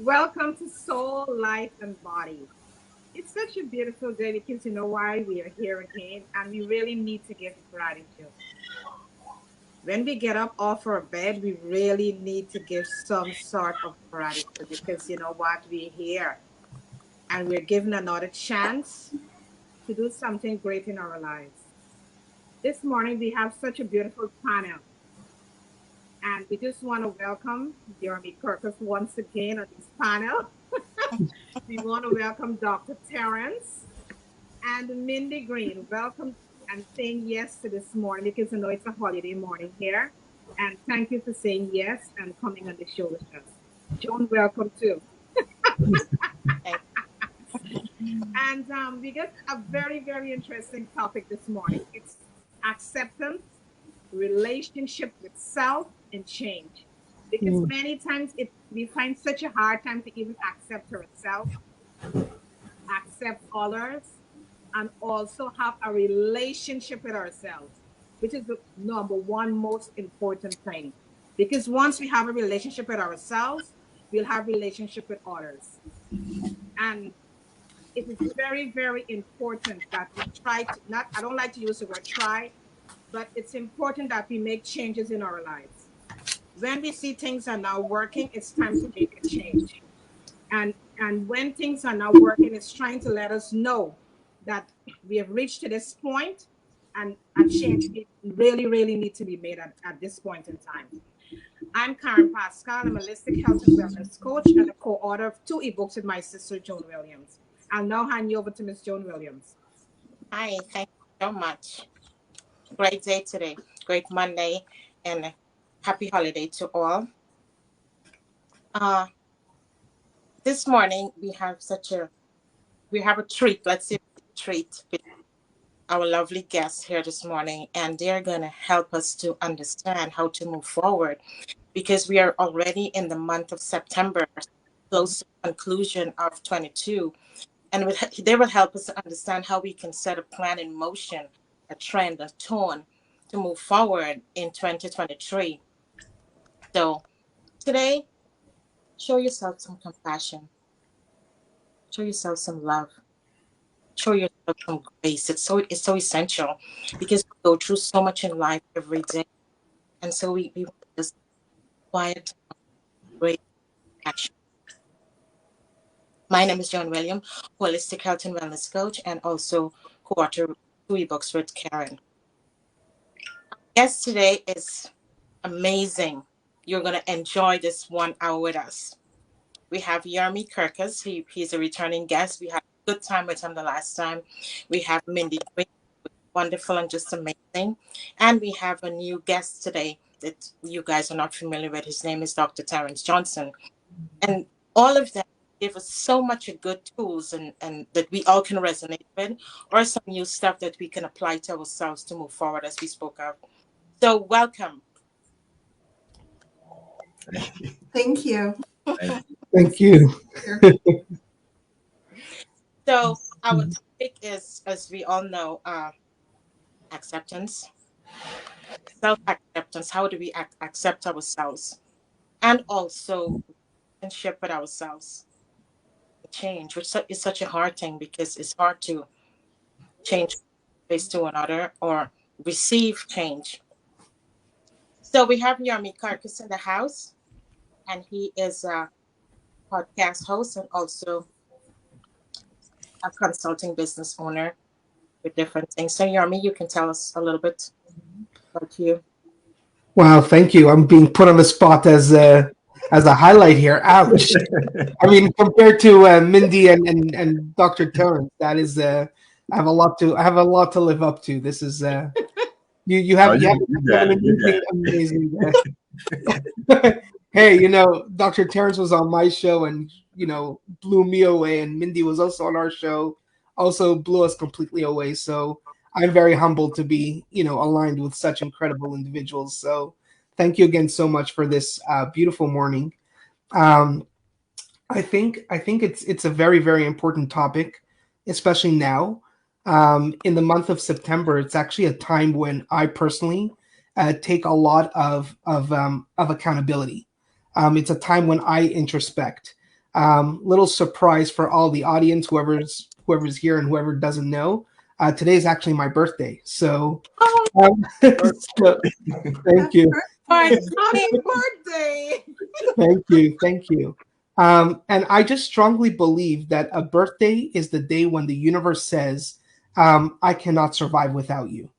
Welcome to Soul, Life, and Body. It's such a beautiful day because you know why we are here again, and we really need to give gratitude. When we get up off our bed, we really need to give some sort of gratitude because you know what? We're here and we're given another chance to do something great in our lives. This morning, we have such a beautiful panel, and we just want to welcome Yermi Kurkus once again on this panel. We want to welcome Dr. Terrence and Mindy Green. Welcome and saying yes to this morning because I know it's a holiday morning here. And thank you for saying yes and coming on the show with us. Joan, welcome too. Thank And we got a very, very interesting topic this morning. It's acceptance, relationship with self, and change. Because Mm, many times we find such a hard time to even accept ourselves, accept others, and also have a relationship with ourselves, which is the number one most important thing. Because once we have a relationship with ourselves, we'll have relationship with others. And it is very, very important that we try to not, I don't like to use the word try, but it's important that we make changes in our lives. When we see things are now working, it's time to make a change. And when things are not working, it's trying to let us know that we have reached to this point and a change really, really need to be made at this point in time. I'm Karen Pascal. I'm a holistic health and wellness coach and a co-author of two ebooks with my sister Joan Williams. I'll now hand you over to Miss Joan Williams. Hi, thank you so much. Great day today. Great Monday and happy holiday to all. Uh this morning we have a treat. Let's say a treat with our lovely guests here this morning, and they're gonna help us to understand how to move forward because we are already in the month of September, close to the conclusion of 22. And they will help us to understand how we can set a plan in motion, a trend, a tone to move forward in 2023. So today, show yourself some compassion, show yourself some love, show yourself some grace. It's so essential because we go through so much in life every day. And so we want this quiet, great action. My name is Joan William, holistic health and wellness coach, and also co-author two ebooks with Karen. Guest today is amazing. You're going to enjoy this 1 hour with us. We have Yermi Kurkus. He's a returning guest. We had a good time with him the last time. We have Mindy Green, wonderful and just amazing. And we have a new guest today that you guys are not familiar with. His name is Dr. Terrence Johnson. And all of them give us so much good tools and that we all can resonate with, or some new stuff that we can apply to ourselves to move forward as we spoke of. So welcome. Thank you. thank you. So our topic is, as we all know, acceptance, self-acceptance. How do we accept ourselves, and also relationship with ourselves? Change, which is such a hard thing because it's hard to change face to another or receive change. So we have Yermi Karkus in the house, and he is a podcast host and also a consulting business owner with different things. So Yermi, you can tell us a little bit about you. Wow, thank you. I'm being put on the spot as a highlight here. Ouch. I mean, compared to Mindy and Dr. Terrence, that is I have a lot to live up to. This is Oh, you have an you got amazing it. amazing hey, Dr. Terrence was on my show and blew me away, and Mindy was also on our show, also blew us completely away. So I'm very humbled to be aligned with such incredible individuals. So thank you again so much for this beautiful morning. Um, I think it's a very very important topic, especially now. In the month of September, it's actually a time when I personally take a lot of accountability. It's a time when I introspect. Little surprise for all the audience, whoever's here and whoever doesn't know. Today is actually my birthday, so, Oh, so thank you. my Happy birthday! Thank you. And I just strongly believe that a birthday is the day when the universe says, "I cannot survive without you."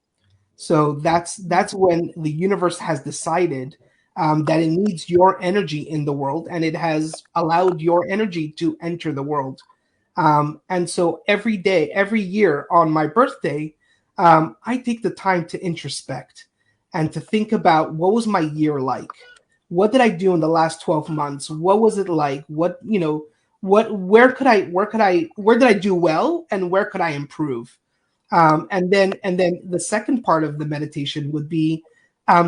So that's when the universe has decided that it needs your energy in the world, and it has allowed your energy to enter the world. And so every day, every year on my birthday, I take the time to introspect and to think about what was my year like. What did I do in the last 12 months? What was it like? What, where did I do well, and where could I improve? And then the second part of the meditation would be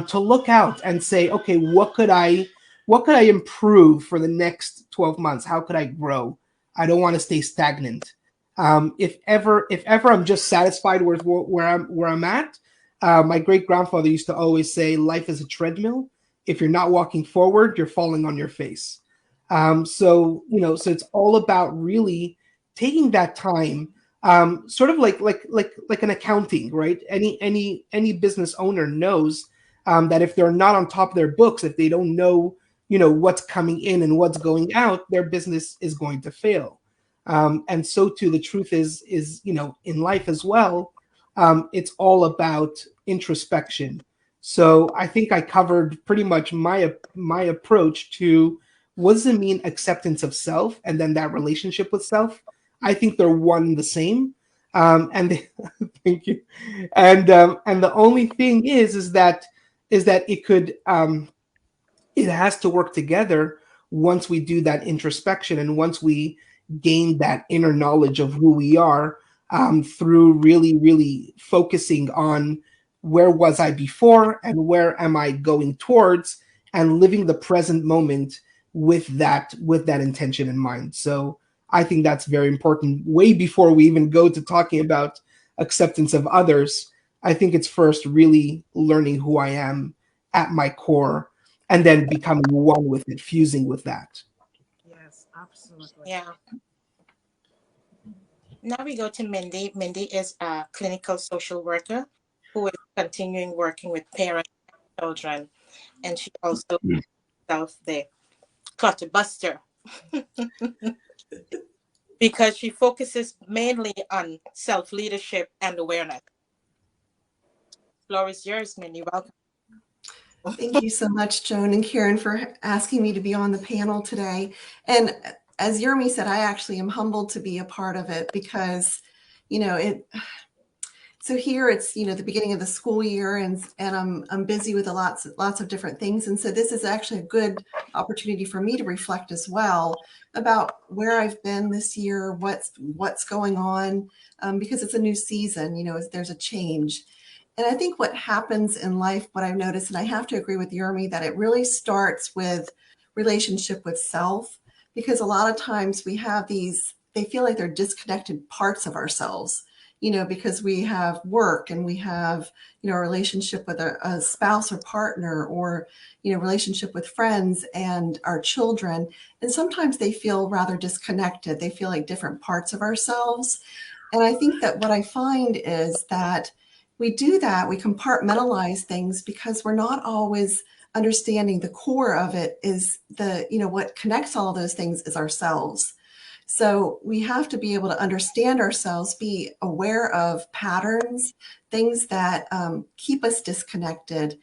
to look out and say, okay, what could I improve for the next 12 months? How could I grow? I don't want to stay stagnant. If ever I'm just satisfied with where I'm at. My great grandfather used to always say, life is a treadmill. If you're not walking forward, you're falling on your face. So it's all about really taking that time, sort of like an accounting, right? Any business owner knows that if they're not on top of their books, if they don't know, what's coming in and what's going out, their business is going to fail. And so too, the truth is in life as well, it's all about introspection. So I think I covered pretty much my approach to what does it mean acceptance of self, and then that relationship with self. I think they're one and the same. Thank you. And the only thing is that it has to work together once we do that introspection, and once we gain that inner knowledge of who we are, through really, really focusing on where was I before and where am I going towards, and living the present moment with that intention in mind. So I think that's very important. Way before we even go to talking about acceptance of others, I think it's first really learning who I am at my core, and then becoming one with it, fusing with that. Yes, absolutely. yeah. Now we go to Mindy. Mindy is a clinical social worker who is continuing working with parents and children, and she also self the clutter buster because she focuses mainly on self leadership and awareness. Floor is yours, Mindy. Welcome. Thank you so much, Joan and Karen, for asking me to be on the panel today. And as Yermi said, I actually am humbled to be a part of it because, so here it's, the beginning of the school year, and I'm busy with lots of different things. And so this is actually a good opportunity for me to reflect as well about where I've been this year, what's going on, because it's a new season, there's a change. And I think what happens in life, what I've noticed, and I have to agree with Yermi, that it really starts with relationship with self, because a lot of times we have they feel like they're disconnected parts of ourselves, because we have work and we have, a relationship with a spouse or partner, or, relationship with friends and our children. And sometimes they feel rather disconnected. They feel like different parts of ourselves. And I think that what I find is that we do that, we compartmentalize things because we're not always understanding the core of it is what connects all those things is ourselves. So we have to be able to understand ourselves, be aware of patterns, things that keep us disconnected.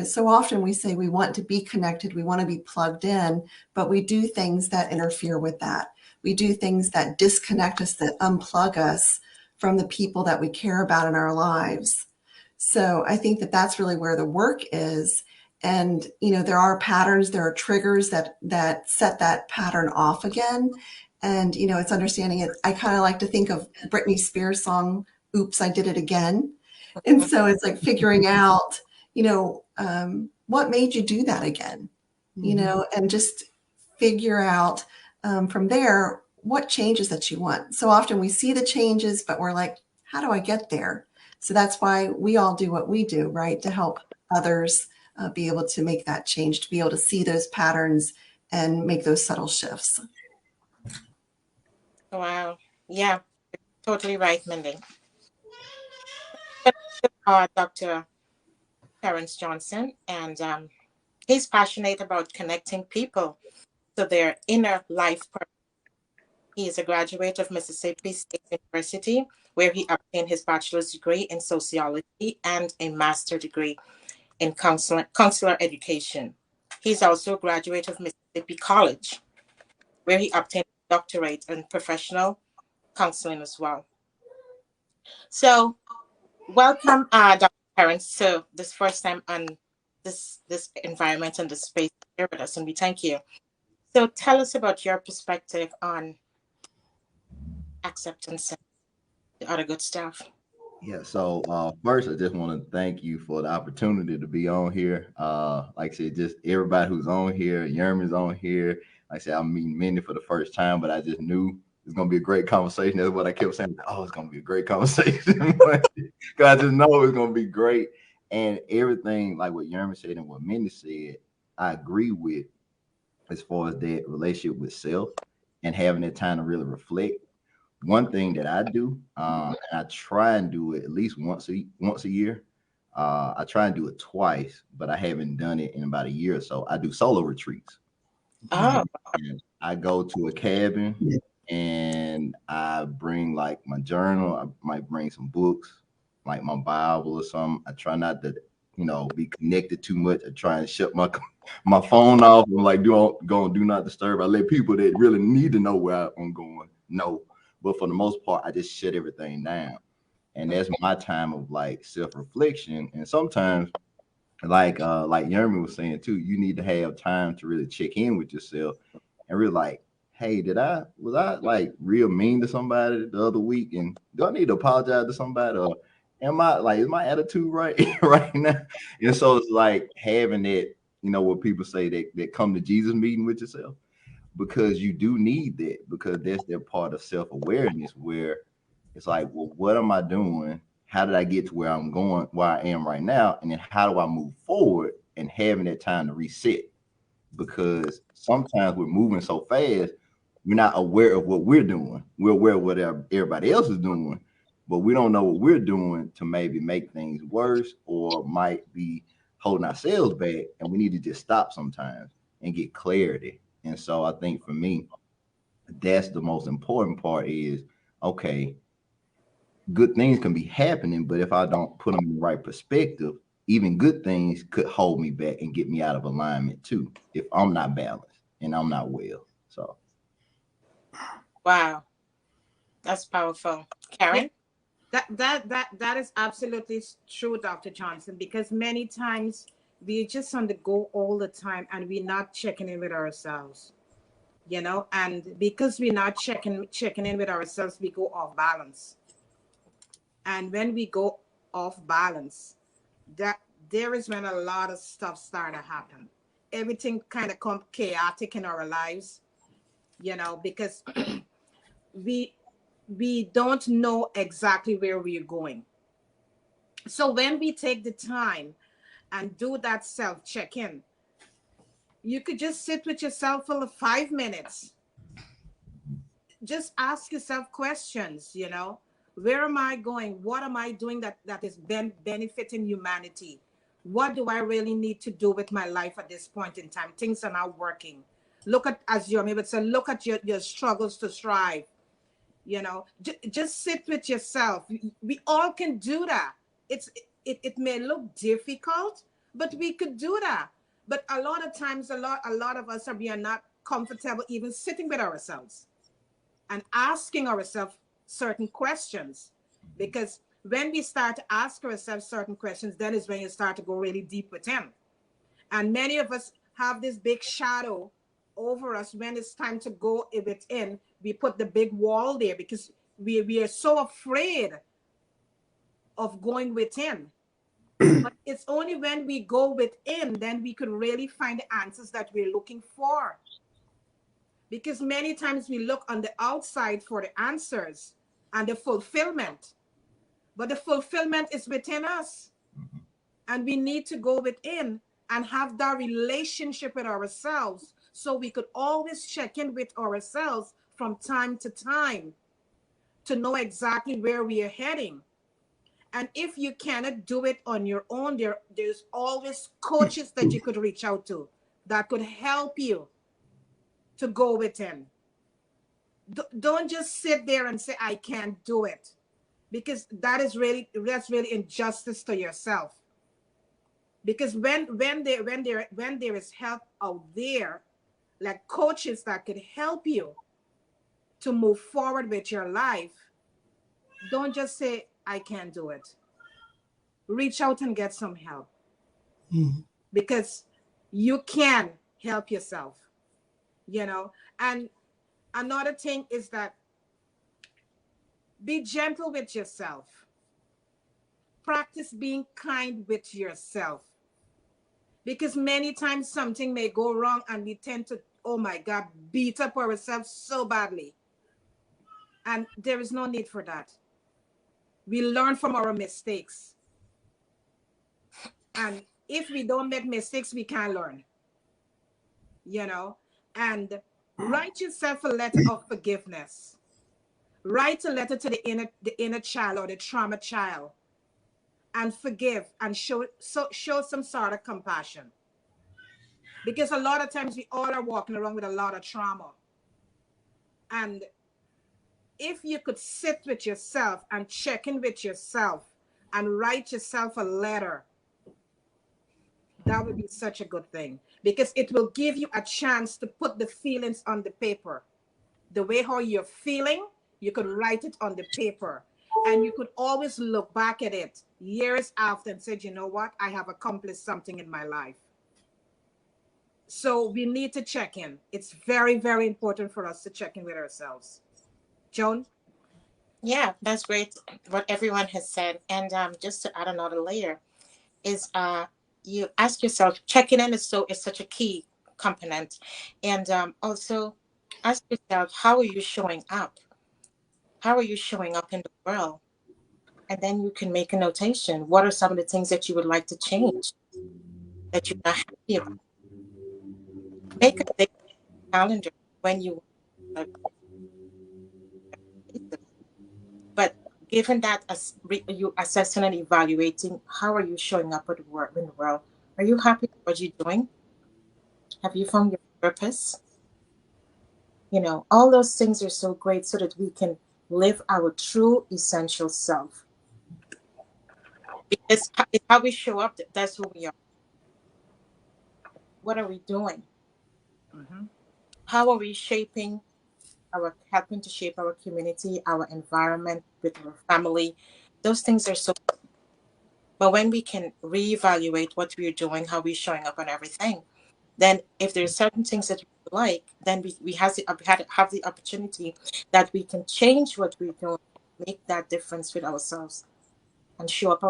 So often we say we want to be connected, we want to be plugged in, but we do things that interfere with that. We do things that disconnect us, that unplug us from the people that we care about in our lives. So I think that that's really where the work is. And, there are patterns, there are triggers that set that pattern off again. And, it's understanding it. I kind of like to think of Britney Spears' song, Oops, I Did It Again. And so it's like figuring out, what made you do that again, and just figure out from there what changes that you want. So often we see the changes, but we're like, how do I get there? So that's why we all do what we do, right? To help others be able to make that change, to be able to see those patterns and make those subtle shifts. Wow. Yeah, totally right, Mindy. Dr. Terrence Johnson, and he's passionate about connecting people to their inner life purpose. He is a graduate of Mississippi State University, where he obtained his bachelor's degree in sociology and a master's degree in counselor education. He's also a graduate of Mississippi College, where he obtained a doctorate in professional counseling as well. So, welcome, Dr. Terrence, to this first time on this environment and this space here with us, and we thank you. So, tell us about your perspective on acceptance and the other good stuff. Yeah, so first, I just want to thank you for the opportunity to be on here. Like I said, just everybody who's on here, Yermi's on here. Like I said, I'm meeting Mindy for the first time, but I just knew it's gonna be a great conversation. That's what I kept saying. Oh, it's gonna be a great conversation because I just know it's gonna be great. And everything, like what Yermi said and what Mindy said, I agree with as far as that relationship with self and having that time to really reflect. One thing that I do, and I try and do it at least once a year. I try and do it twice, but I haven't done it in about a year or so. I do solo retreats. Oh, And I go to a cabin and I bring like my journal. I might bring some books, like my Bible or something. I try not to, be connected too much. I try and shut my phone off and like do not disturb. I let people that really need to know where I'm going know. But for the most part, I just shut everything down. And that's my time of like self-reflection. And sometimes like Yermi was saying too, you need to have time to really check in with yourself and really like, hey, was I like real mean to somebody the other week? And do I need to apologize to somebody? Or is my attitude right right now? And so it's like having that, what people say that come to Jesus meeting with yourself, because you do need that, because that's their part of self-awareness where it's like, well, what am I doing? How did I get to where I'm going, where I am right now? And then how do I move forward, and having that time to reset? Because sometimes we're moving so fast, we're not aware of what we're doing. We're aware of what everybody else is doing, but we don't know what we're doing to maybe make things worse or might be holding ourselves back. And we need to just stop sometimes and get clarity. And so I think for me, that's the most important part is, okay, good things can be happening, but if I don't put them in the right perspective, even good things could hold me back and get me out of alignment too, if I'm not balanced and I'm not well. So wow. That's powerful. Yeah, Karen? that is absolutely true, Dr. Johnson, because many times we're just on the go all the time and we're not checking in with ourselves, and because we're not checking in with ourselves, we go off balance. And when we go off balance, that there is when a lot of stuff start to happen. Everything kind of come chaotic in our lives, because we we don't know exactly where we're going. So when we take the time and do that self check-in, you could just sit with yourself for 5 minutes. Just ask yourself questions, where am I going? What am I doing that is benefiting humanity? What do I really need to do with my life at this point in time? Things are not working. Look at, as Yomi would say, look at your struggles to strive. Just sit with yourself. We all can do that. It may look difficult, but we could do that. But a lot of times, a lot of us we are not comfortable even sitting with ourselves and asking ourselves certain questions, because when we start to ask ourselves certain questions, then is when you start to go really deep within. And many of us have this big shadow over us. When it's time to go within, we put the big wall there because we are so afraid of going within. But it's only when we go within, then we could really find the answers that we're looking for. Because many times we look on the outside for the answers and the fulfillment, but the fulfillment is within us. And we need to go within and have that relationship with ourselves so we could always check in with ourselves from time to time to know exactly where we are heading. And if you cannot do it on your own, there's always coaches that you could reach out to that could help you to go within. Don't just sit there and say, I can't do it, because that's really injustice to yourself. Because when there is help out there, like coaches that could help you to move forward with your life, don't just say, I can't do it. Reach out and get some help. Because you can help yourself, you know. And another thing is that be gentle with yourself. Practice being kind with yourself. Because many times something may go wrong and we tend to, oh my God, beat up ourselves so badly. And there is no need for that. We learn from our mistakes. And if we don't make mistakes, we can't learn, you know. And write yourself a letter of forgiveness. Write a letter to the inner child or the trauma child, and forgive and show some sort of compassion. Because a lot of times we all are walking around with a lot of trauma. And if you could sit with yourself and check in with yourself and write yourself a letter, that would be such a good thing, because it will give you a chance to put the feelings on the paper. The way how you're feeling, you could write it on the paper, and you could always look back at it years after and say, you know what, I have accomplished something in my life. So we need to check in. It's very, very important for us to check in with ourselves. Joan? Yeah, that's great what everyone has said. And just to add another layer is you ask yourself, checking in is such a key component. And also ask yourself, how are you showing up? How are you showing up in the world? And then you can make a notation. What are some of the things that you would like to change that you're not happy about? Make a daily calendar when you want to. But given that as you assessing and evaluating, how are you showing up at work in the world? Are you happy with what you're doing? Have you found your purpose? You know, all those things are so great so that we can live our true essential self. Because it's how we show up, that's who we are. What are we doing? Mm-hmm. How are we helping to shape our community, our environment, with our family? Those things are so. But when we can reevaluate what we're doing, how we're showing up on everything, then if there's certain things that we like, then we have the opportunity that we can change what we're doing, make that difference with ourselves, and show up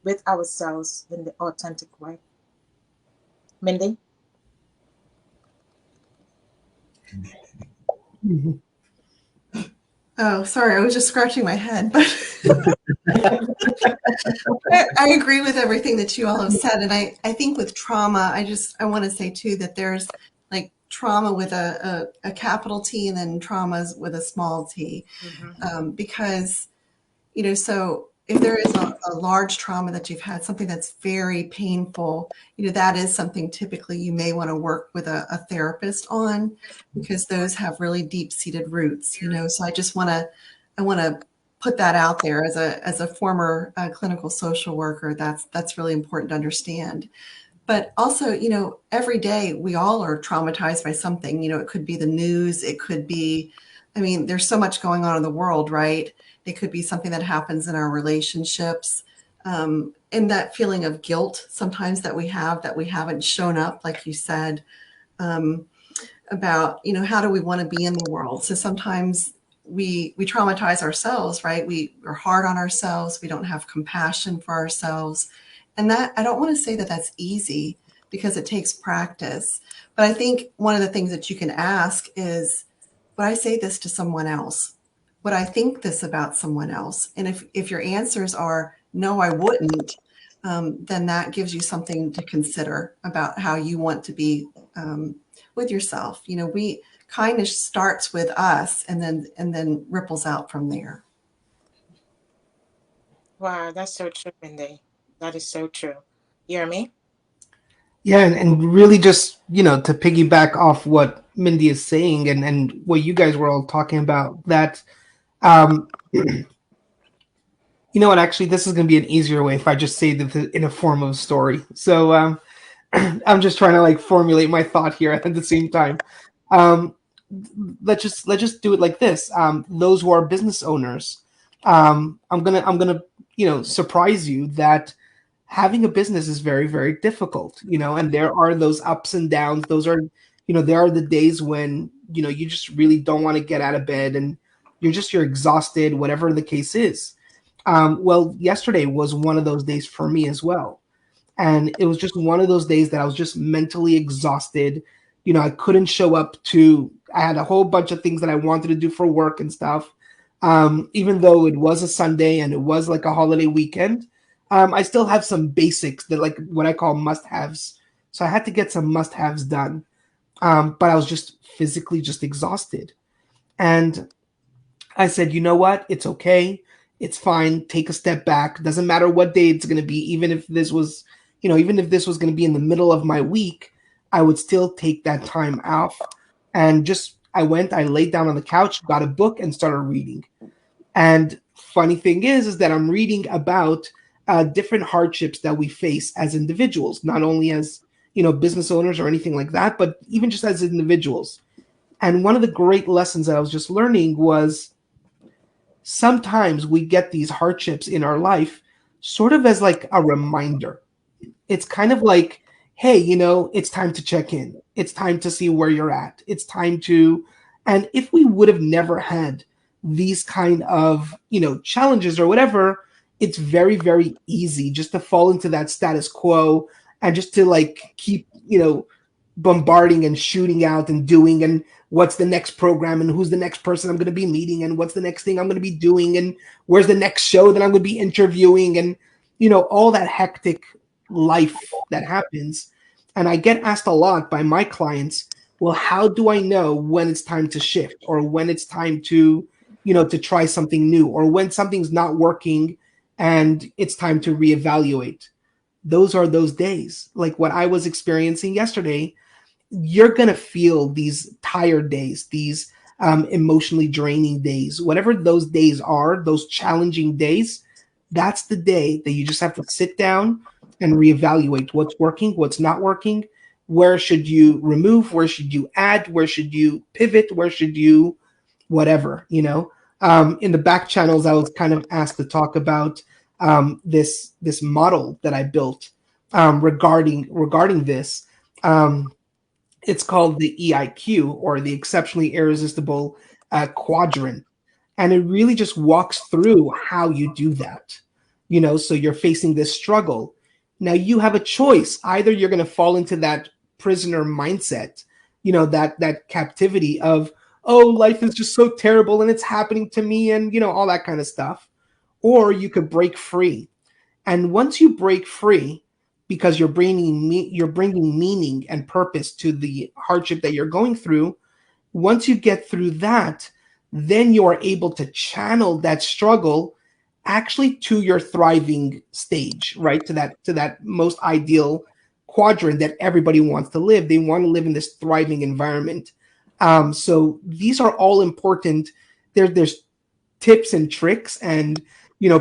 with ourselves in the authentic way. Mindy? Oh, sorry, I was just scratching my head. But I agree with everything that you all have said. And I think with trauma, I want to say too that there's like trauma with a capital T and then traumas with a small t. Because, you know, so if there is a large trauma that you've had, something that's very painful, you know, that is something typically you may want to work with a therapist on, because those have really deep-seated roots, you know. So I want to put that out there as a former clinical social worker. That's really important to understand. But also, you know, every day we all are traumatized by something. You know, it could be the news, it could be, I mean, there's so much going on in the world, right? It could be something that happens in our relationships. And that feeling of guilt sometimes that we haven't shown up, like you said, about, you know, how do we want to be in the world? So sometimes we traumatize ourselves, right? We are hard on ourselves. We don't have compassion for ourselves. And that, I don't want to say that that's easy, because it takes practice. But I think one of the things that you can ask is, would I say this to someone else? Would I think this about someone else? And if your answers are, no, I wouldn't, then that gives you something to consider about how you want to be with yourself. You know, kindness starts with us and then ripples out from there. Wow, that's so true, Mindy. That is so true. Yermi? Yeah, and really just, to piggyback off what Mindy is saying and what you guys were all talking about, that, you know what, actually, this is going to be an easier way if I just say this in a form of a story. So I'm just trying to like formulate my thought here at the same time. Um, let's just do it like this. Those who are business owners, I'm gonna surprise you that having a business is very, very difficult, and there are those ups and downs. Those are, there are the days when, you just really don't want to get out of bed and you're exhausted, whatever the case is. Well, yesterday was one of those days for me as well. And it was just one of those days that I was just mentally exhausted. I couldn't show up I had a whole bunch of things that I wanted to do for work and stuff. Even though it was a Sunday and it was like a holiday weekend, I still have some basics that like what I call must-haves. So I had to get some must-haves done. But I was just physically just exhausted. And I said, you know what? It's okay. It's fine. Take a step back. Doesn't matter what day it's going to be. Even if this was going to be in the middle of my week, I would still take that time off. And I laid down on the couch, got a book and started reading. And funny thing is that I'm reading about different hardships that we face as individuals, not only as, business owners or anything like that, but even just as individuals. And one of the great lessons that I was just learning was sometimes we get these hardships in our life sort of as like a reminder. It's kind of like, hey, it's time to check in. It's time to see where you're at. It's time to, and if we would have never had these kind of, challenges or whatever, it's very, very easy just to fall into that status quo and just to like keep, bombarding and shooting out and doing and what's the next program and who's the next person I'm going to be meeting and what's the next thing I'm going to be doing and where's the next show that I'm going to be interviewing and, all that hectic life that happens. And I get asked a lot by my clients, well, how do I know when it's time to shift or when it's time to, to try something new or when something's not working and it's time to reevaluate? Those are those days. Like what I was experiencing yesterday, you're going to feel these tired days, these emotionally draining days, whatever those days are, those challenging days. That's the day that you just have to sit down and reevaluate what's working, what's not working. Where should you remove? Where should you add? Where should you pivot? Where should you whatever, in the back channels, I was kind of asked to talk about this model that I built regarding this. It's called the EIQ, or the Exceptionally Irresistible Quadrant. And it really just walks through how you do that. So you're facing this struggle. Now you have a choice. Either you're going to fall into that prisoner mindset, that captivity of, oh, life is just so terrible and it's happening to me and, all that kind of stuff. Or you could break free. And once you break free, because you're bringing meaning and purpose to the hardship that you're going through, once you get through that, then you are able to channel that struggle actually to your thriving stage, right? To that most ideal quadrant that everybody wants to live. They want to live in this thriving environment. So these are all important. There's tips and tricks, and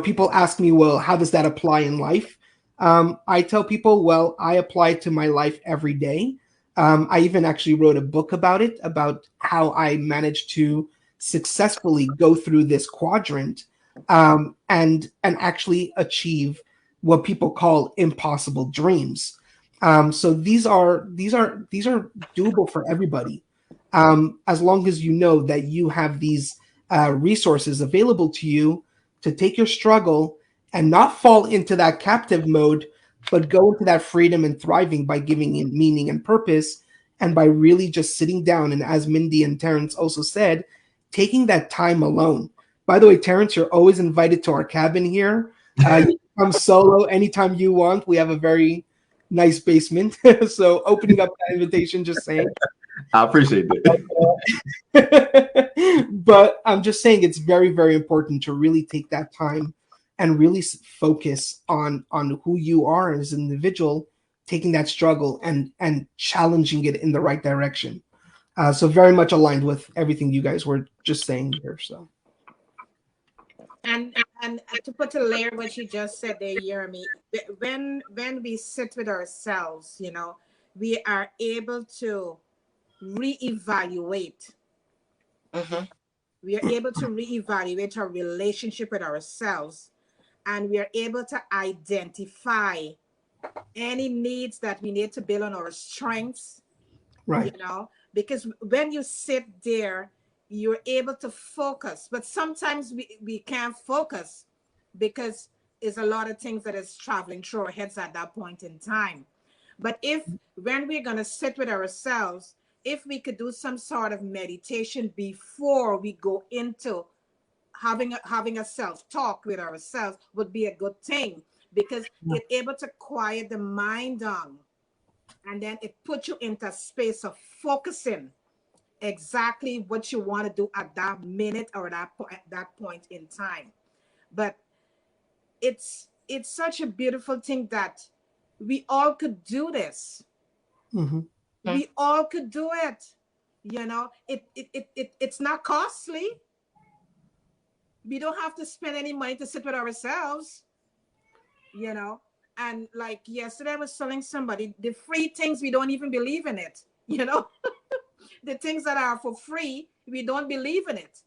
people ask me, well, how does that apply in life? I tell people, well, I apply it to my life every day. I even actually wrote a book about it, about how I managed to successfully go through this quadrant and actually achieve what people call impossible dreams. So these are doable for everybody, as long as you know that you have these resources available to you to take your struggle and not fall into that captive mode, but go into that freedom and thriving by giving it meaning and purpose, and by really just sitting down. And as Mindy and Terrence also said, taking that time alone. By the way, Terrence, you're always invited to our cabin here. You can come solo anytime you want. We have a very nice basement. So opening up that invitation, just saying. I appreciate that. But I'm just saying it's very, very important to really take that time and really focus on who you are as an individual, taking that struggle and challenging it in the right direction. So very much aligned with everything you guys were just saying here. So. And to put a layer what you just said there, Yermi, when we sit with ourselves, we are able to reevaluate. Mm-hmm. We are able to reevaluate our relationship with ourselves, and we are able to identify any needs that we need to build on our strengths. Right. Because when you sit there, you're able to focus, but sometimes we can't focus because there's a lot of things that is traveling through our heads at that point in time. But when we're going to sit with ourselves, if we could do some sort of meditation before we go into having a self-talk with ourselves, would be a good thing, because it's able to quiet the mind down, and then it puts you into a space of focusing exactly what you want to do at that minute or at that point in time. But it's such a beautiful thing that we all could do this. Mm-hmm. We all could do it. It's not costly. We don't have to spend any money to sit with ourselves. And like yesterday I was telling somebody, the free things, we don't even believe in it. The things that are for free, we don't believe in it.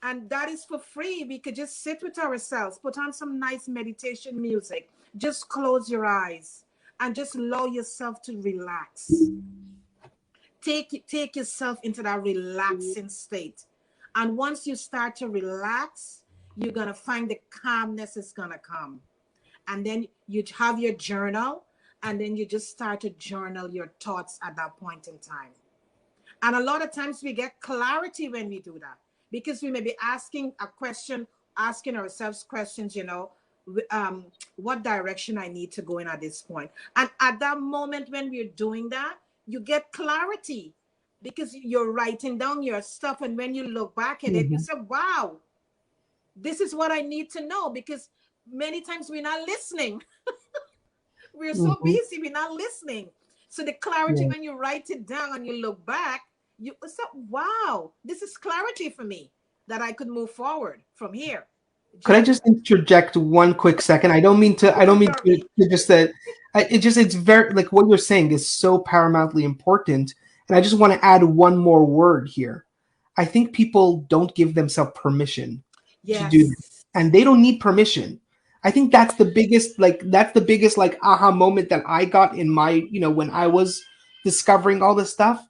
And that is for free. We could just sit with ourselves, put on some nice meditation music, just close your eyes and just allow yourself to relax. Take yourself into that relaxing state. And once you start to relax, you're going to find the calmness is going to come. And then you have your journal, and then you just start to journal your thoughts at that point in time. And a lot of times we get clarity when we do that, because we may be asking ourselves questions, what direction I need to go in at this point. And at that moment when we're doing that, you get clarity because you're writing down your stuff. And when you look back at it, you say, wow, this is what I need to know, because many times we're not listening. We're so busy, we're not listening. So the clarity, when you write it down and you look back, you say, wow, this is clarity for me that I could move forward from here. Could I just interject one quick second? I don't mean to just that. It's very, like, what you're saying is so paramountly important. And I just want to add one more word here. I think people don't give themselves permission to do this, and they don't need permission. I think that's the biggest aha moment that I got in my, when I was discovering all this stuff.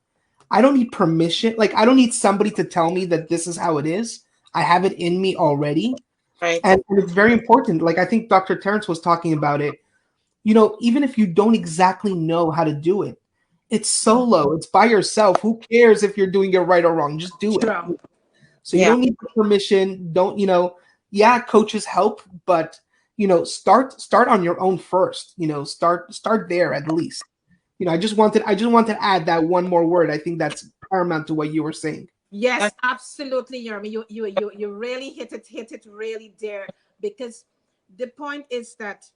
I don't need permission. Like, I don't need somebody to tell me that this is how it is. I have it in me already. Right. And it's very important. Like, I think Dr. Terrence was talking about it. Even if you don't exactly know how to do it, it's solo. It's by yourself. Who cares if you're doing it right or wrong? Just do it. So you don't need permission. Don't, coaches help, but start on your own first. Start there at least. I just wanted to add that one more word. I think that's paramount to what you were saying. Yes, absolutely, Yermi. You really hit it really there, because the point is that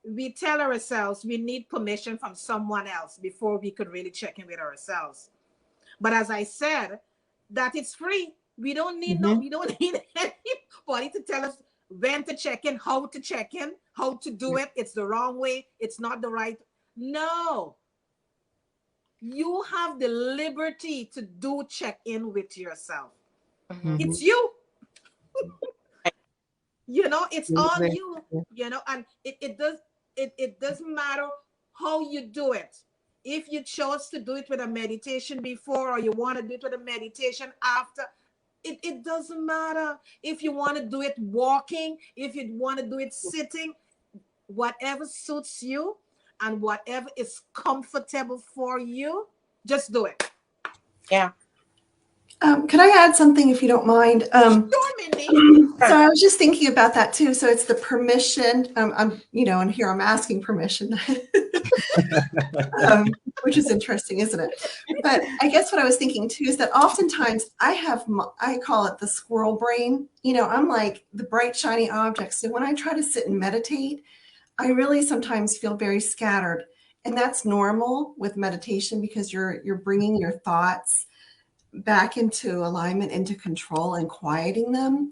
we tell ourselves we need permission from someone else before we could really check in with ourselves. But as I said, that it's free. We don't need we don't need anybody to tell us when to check in, how to do it. It's the wrong way. It's not the right. No. You have the liberty to do check in with yourself. It's you. It's all you. And it doesn't matter how you do it. If you chose to do it with a meditation before, or you want to do it with a meditation after, it doesn't matter. If you want to do it walking, if you want to do it sitting, whatever suits you and whatever is comfortable for you, just do it. Yeah. Could I add something if you don't mind? Sure, Mindy. So I was just thinking about that too. So it's the permission. I'm, and here I'm asking permission, which is interesting, isn't it? But I guess what I was thinking too is that oftentimes I call it the squirrel brain. I'm like the bright, shiny objects. So when I try to sit and meditate, I really sometimes feel very scattered. And that's normal with meditation because you're bringing your thoughts back into alignment, into control, and quieting them.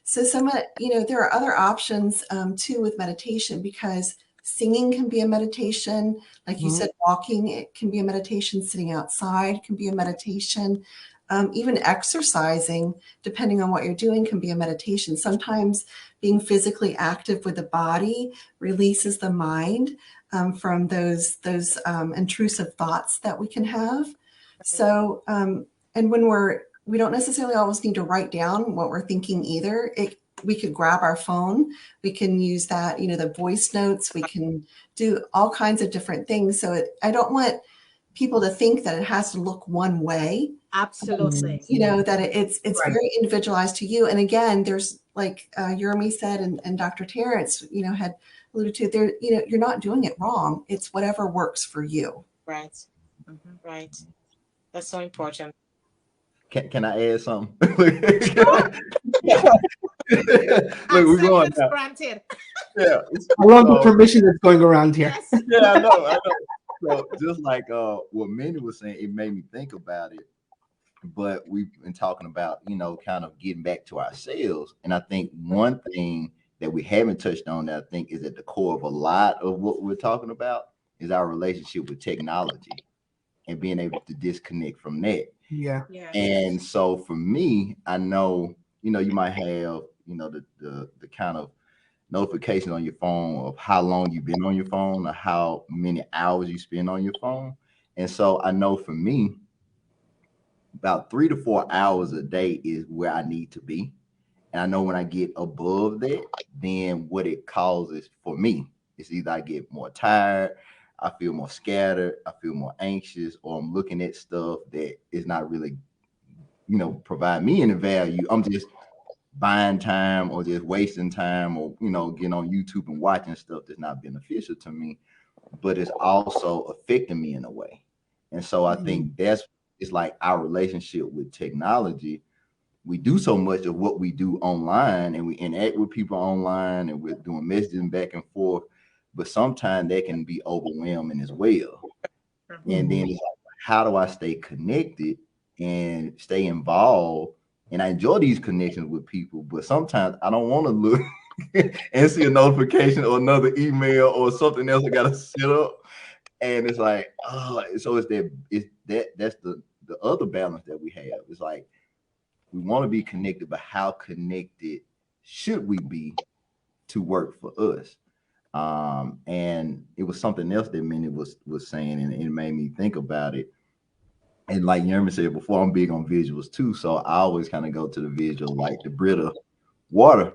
So there are other options too with meditation, because singing can be a meditation. Like you said, walking, it can be a meditation. Sitting outside can be a meditation. Even exercising, depending on what you're doing, can be a meditation. Sometimes being physically active with the body releases the mind from those intrusive thoughts that we can have. So, and when we don't necessarily always need to write down what we're thinking either. We could grab our phone. We can use that, the voice notes. We can do all kinds of different things. So I don't want people to think that it has to look one way. Absolutely. That it's right. Very individualized to you. And again, there's like Yermi said, and Dr. Terrence, had alluded to there, you're not doing it wrong. It's whatever works for you. Right. Right. That's so important. Can I add something? Look, we're going now. Granted. Yeah, I love the permission that's going around here. Yes. Yeah, I know. So just like what Mindy was saying, it made me think about it. But we've been talking about, kind of getting back to ourselves. And I think one thing that we haven't touched on that I think is at the core of a lot of what we're talking about is our relationship with technology and being able to disconnect from that. Yeah. And so for me, I know, you might have, the kind of notification on your phone of how long you've been on your phone or how many hours you spend on your phone. And so I know for me, about 3 to 4 hours a day is where I need to be. And I know when I get above that, then what it causes for me is either I get more tired, I feel more scattered, I feel more anxious, or I'm looking at stuff that is not really, provide me any value. I'm just buying time or just wasting time or, getting on YouTube and watching stuff that's not beneficial to me, but it's also affecting me in a way. And so I think it's like our relationship with technology. We do so much of what we do online and we interact with people online and we're doing messaging back and forth, but sometimes that can be overwhelming as well. And then it's like, how do I stay connected and stay involved? And I enjoy these connections with people, but sometimes I don't want to look and see a notification or another email or something else I got to set up. And it's like, so that's the other balance that we have. It's like, we want to be connected, but how connected should we be to work for us? And it was something else that Minnie was saying, and it made me think about it. And like Yermi said before, I'm big on visuals too. So I always kind of go to the visual, like the Brita water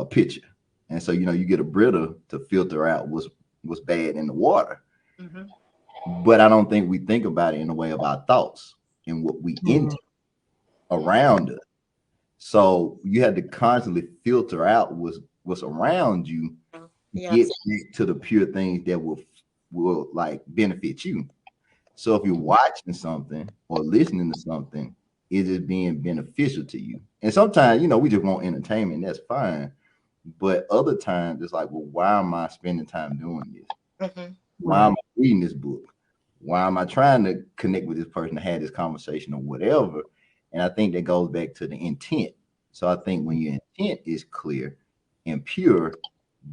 picture. And so, you get a Brita to filter out what's bad in the water. But I don't think we think about it in the way of our thoughts and what we enter around us. So you had to constantly filter out what's around you, get to the pure things that will like benefit you. So if you're watching something or listening to something, is it being beneficial to you? And sometimes, we just want entertainment. That's fine. But other times it's like, well, why am I spending time doing this? Why am I reading this book? Why am I trying to connect with this person to have this conversation or whatever? And I think that goes back to the intent. So I think when your intent is clear and pure,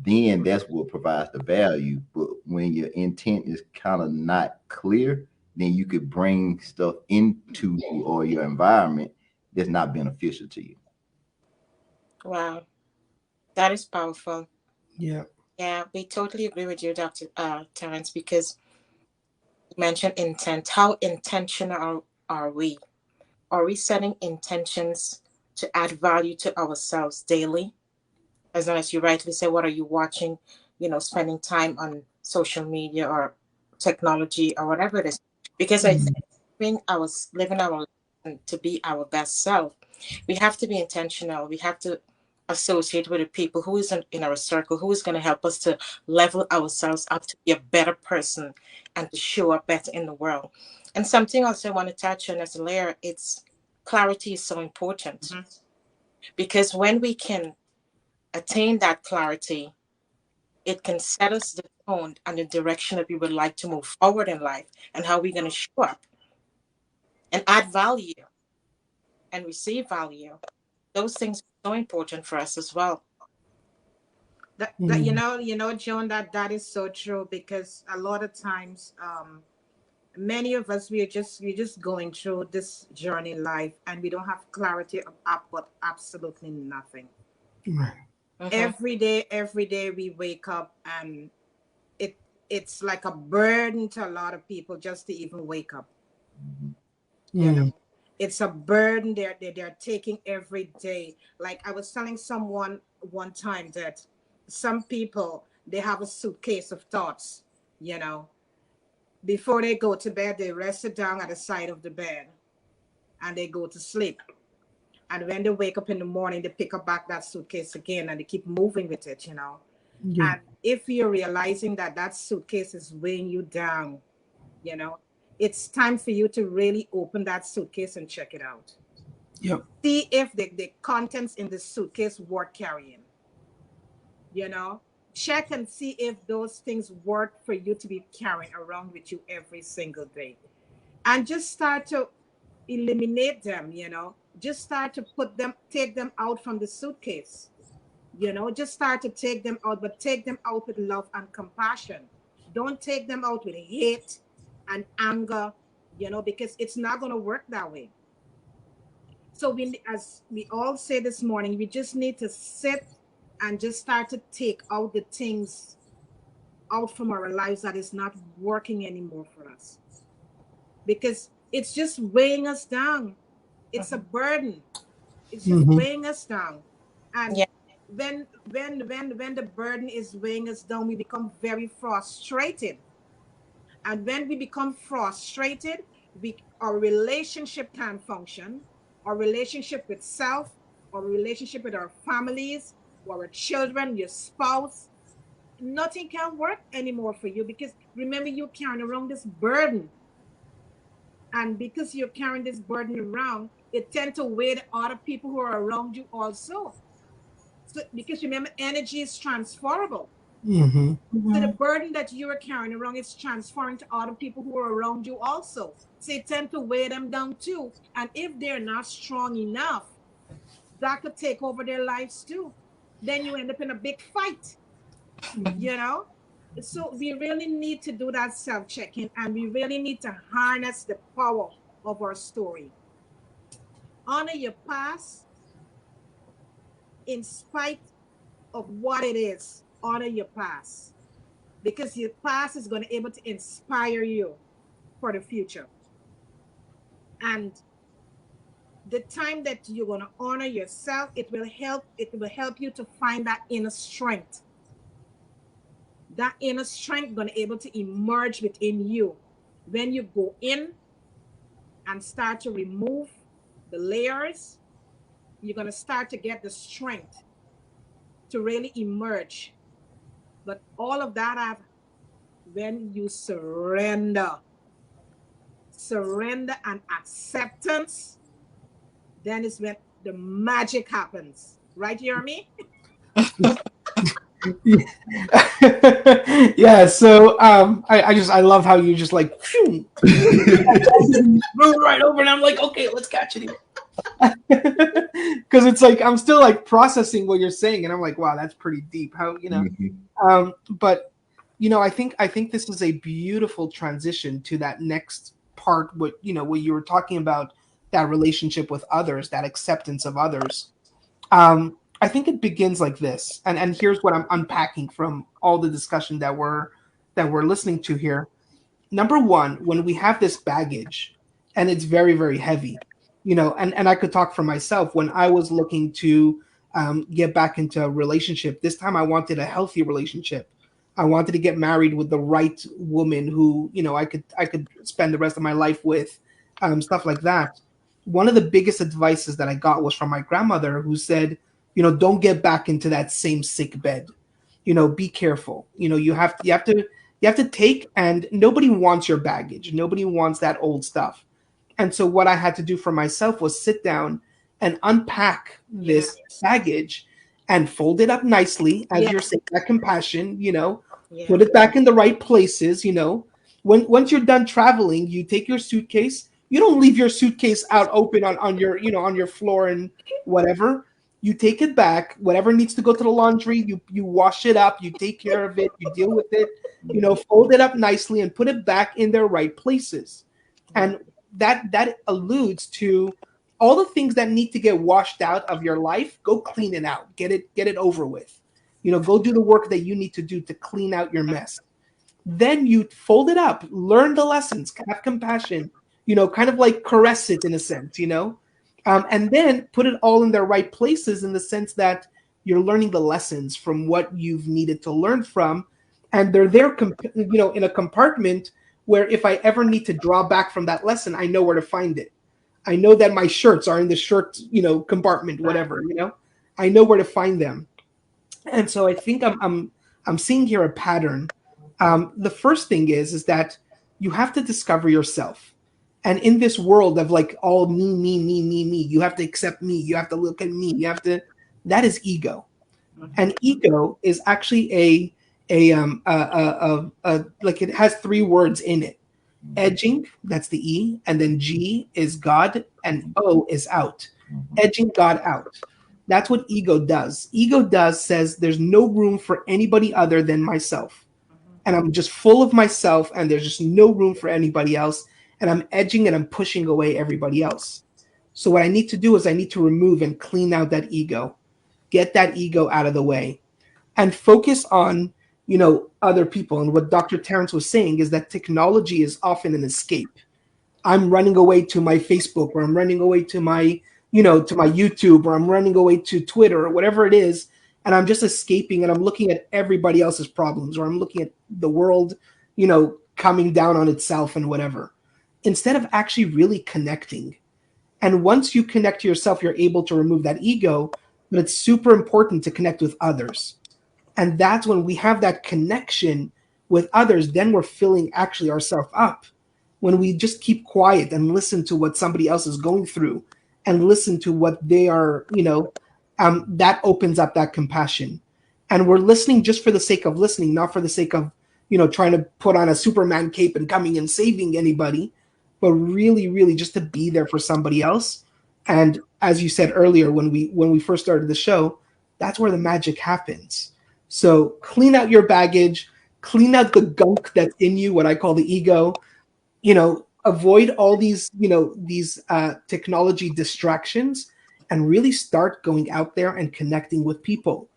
then that's what provides the value. But when your intent is kind of not clear, then you could bring stuff into or your environment that's not beneficial to you. Wow. That is powerful. Yeah. Yeah, we totally agree with you, Dr. Terrence, because you mentioned intent. How intentional are we? Are we setting intentions to add value to ourselves daily? As long as you rightly say, what are you watching? Spending time on social media or technology or whatever it is. Because I think I was living our life to be our best self, we have to be intentional. We have to associate with the people who is in our circle, who is going to help us to level ourselves up to be a better person and to show up better in the world. And something else I want to touch on as a layer, it's clarity is so important. Mm-hmm. Because when we can attain that clarity, it can set us the tone and the direction that we would like to move forward in life and how we're going to show up and add value and receive value. Those things are so important for us as well. That Joan, that is so true, because a lot of times, many of us, we're just going through this journey in life and we don't have clarity about absolutely nothing. Right. Mm-hmm. Every day we wake up and it's like a burden to a lot of people just to even wake up. Mm. You know, it's a burden they're taking every day. Like I was telling someone one time that some people, they have a suitcase of thoughts, you know. Before they go to bed, they rest it down at the side of the bed and they go to sleep. And when they wake up in the morning, they pick up back that suitcase again and they keep moving with it, you know. Yeah. And if you're realizing that that suitcase is weighing you down, you know, it's time for you to really open that suitcase and check it out. Yep. See if the contents in the suitcase worth carrying. You know, check and see if those things work for you to be carrying around with you every single day. And just start to eliminate them, you know. Just start to take them out from the suitcase. You know, just start to take them out, but take them out with love and compassion. Don't take them out with hate and anger, you know, because it's not going to work that way. So as we all say this morning, we just need to sit and just start to take out the things out from our lives that is not working anymore for us. Because it's just weighing us down. It's a burden. It's just weighing us down. And when the burden is weighing us down, we become very frustrated. And when we become frustrated, our relationship can't function. Our relationship with self, our relationship with our families, our children, your spouse, nothing can work anymore for you, because remember, you're carrying around this burden. And because you're carrying this burden around, it tends to weigh the other people who are around you also. So, because remember, energy is transferable. Mm-hmm. So the burden that you are carrying around is transferring to other people who are around you also. So it tends to weigh them down too. And if they're not strong enough, that could take over their lives too. Then you end up in a big fight, you know? So we really need to do that self-checking, and we really need to harness the power of our story. Honor your past in spite of what it is. Honor your past, because your past is going to be able to inspire you for the future. And the time that you're going to honor yourself, it will help you to find that inner strength. That inner strength going to be able to emerge within you when you go in and start to remove the layers. You're going to start to get the strength to really emerge. But all of that when you surrender and acceptance, then is when the magic happens. Right, Yermi? Yeah, so I love how you just like move right over, and I'm like, okay, let's catch it here. Because it's like I'm still like processing what you're saying, and I'm like, wow, that's pretty deep. How, you know, but you know, I think this is a beautiful transition to that next part. What you were talking about, that relationship with others, that acceptance of others. I think it begins like this, and here's what I'm unpacking from all the discussion that we're listening to here. Number one, when we have this baggage, and it's very, very heavy, you know, and I could talk for myself. When I was looking to get back into a relationship, this time I wanted a healthy relationship. I wanted to get married with the right woman who, you know, I could spend the rest of my life with, stuff like that. one of the biggest advices that I got was from my grandmother, who said, don't get back into that same sick bed. Be careful. You have to take, and nobody wants your baggage. Nobody wants that old stuff. And so what I had to do for myself was sit down and unpack this baggage and fold it up nicely, as you're saying, that compassion, put it back in the right places. Once you're done traveling, you take your suitcase. You don't leave your suitcase out open on your, on your floor and whatever. You take it back. Whatever needs to go to the laundry, you wash it up, you take care of it, you deal with it, fold it up nicely and put it back in their right places. And that alludes to all the things that need to get washed out of your life. Go clean it out. Get it over with. Go do the work that you need to do to clean out your mess. Then you fold it up, learn the lessons, have compassion, kind of like caress it in a sense, and then put it all in their right places, in the sense that you're learning the lessons from what you've needed to learn from. And they're there, in a compartment where if I ever need to draw back from that lesson, I know where to find it. I know that my shirts are in the shirt, compartment, whatever, I know where to find them. And so I think I'm seeing here a pattern. The first thing is that you have to discover yourself. And in this world of like all me, you have to accept me. You have to look at me. That is ego. And ego is actually like, it has 3 words in it. Edging, that's the E, and then G is God, and O is out. Edging God out. That's what ego does. Ego says there's no room for anybody other than myself. And I'm just full of myself, and there's just no room for anybody else. And I'm edging and I'm pushing away everybody else. So what I need to do is I need to remove and clean out that ego. Get that ego out of the way. And focus on, other people. And what Dr. Terrence was saying is that technology is often an escape. I'm running away to my Facebook, or I'm running away to my, to my YouTube, or I'm running away to Twitter, or whatever it is. And I'm just escaping, and I'm looking at everybody else's problems, or I'm looking at the world, coming down on itself and whatever, instead of actually really connecting. And once you connect to yourself, you're able to remove that ego, but it's super important to connect with others. And that's when we have that connection with others, then we're filling actually ourselves up. When we just keep quiet and listen to what somebody else is going through and listen to what they are, that opens up that compassion. And we're listening just for the sake of listening, not for the sake of, trying to put on a Superman cape and coming and saving anybody, but really, really just to be there for somebody else. And as you said earlier, when we first started the show, that's where the magic happens. So clean out your baggage, clean out the gunk that's in you, what I call the ego, avoid all these, these technology distractions, and really start going out there and connecting with people,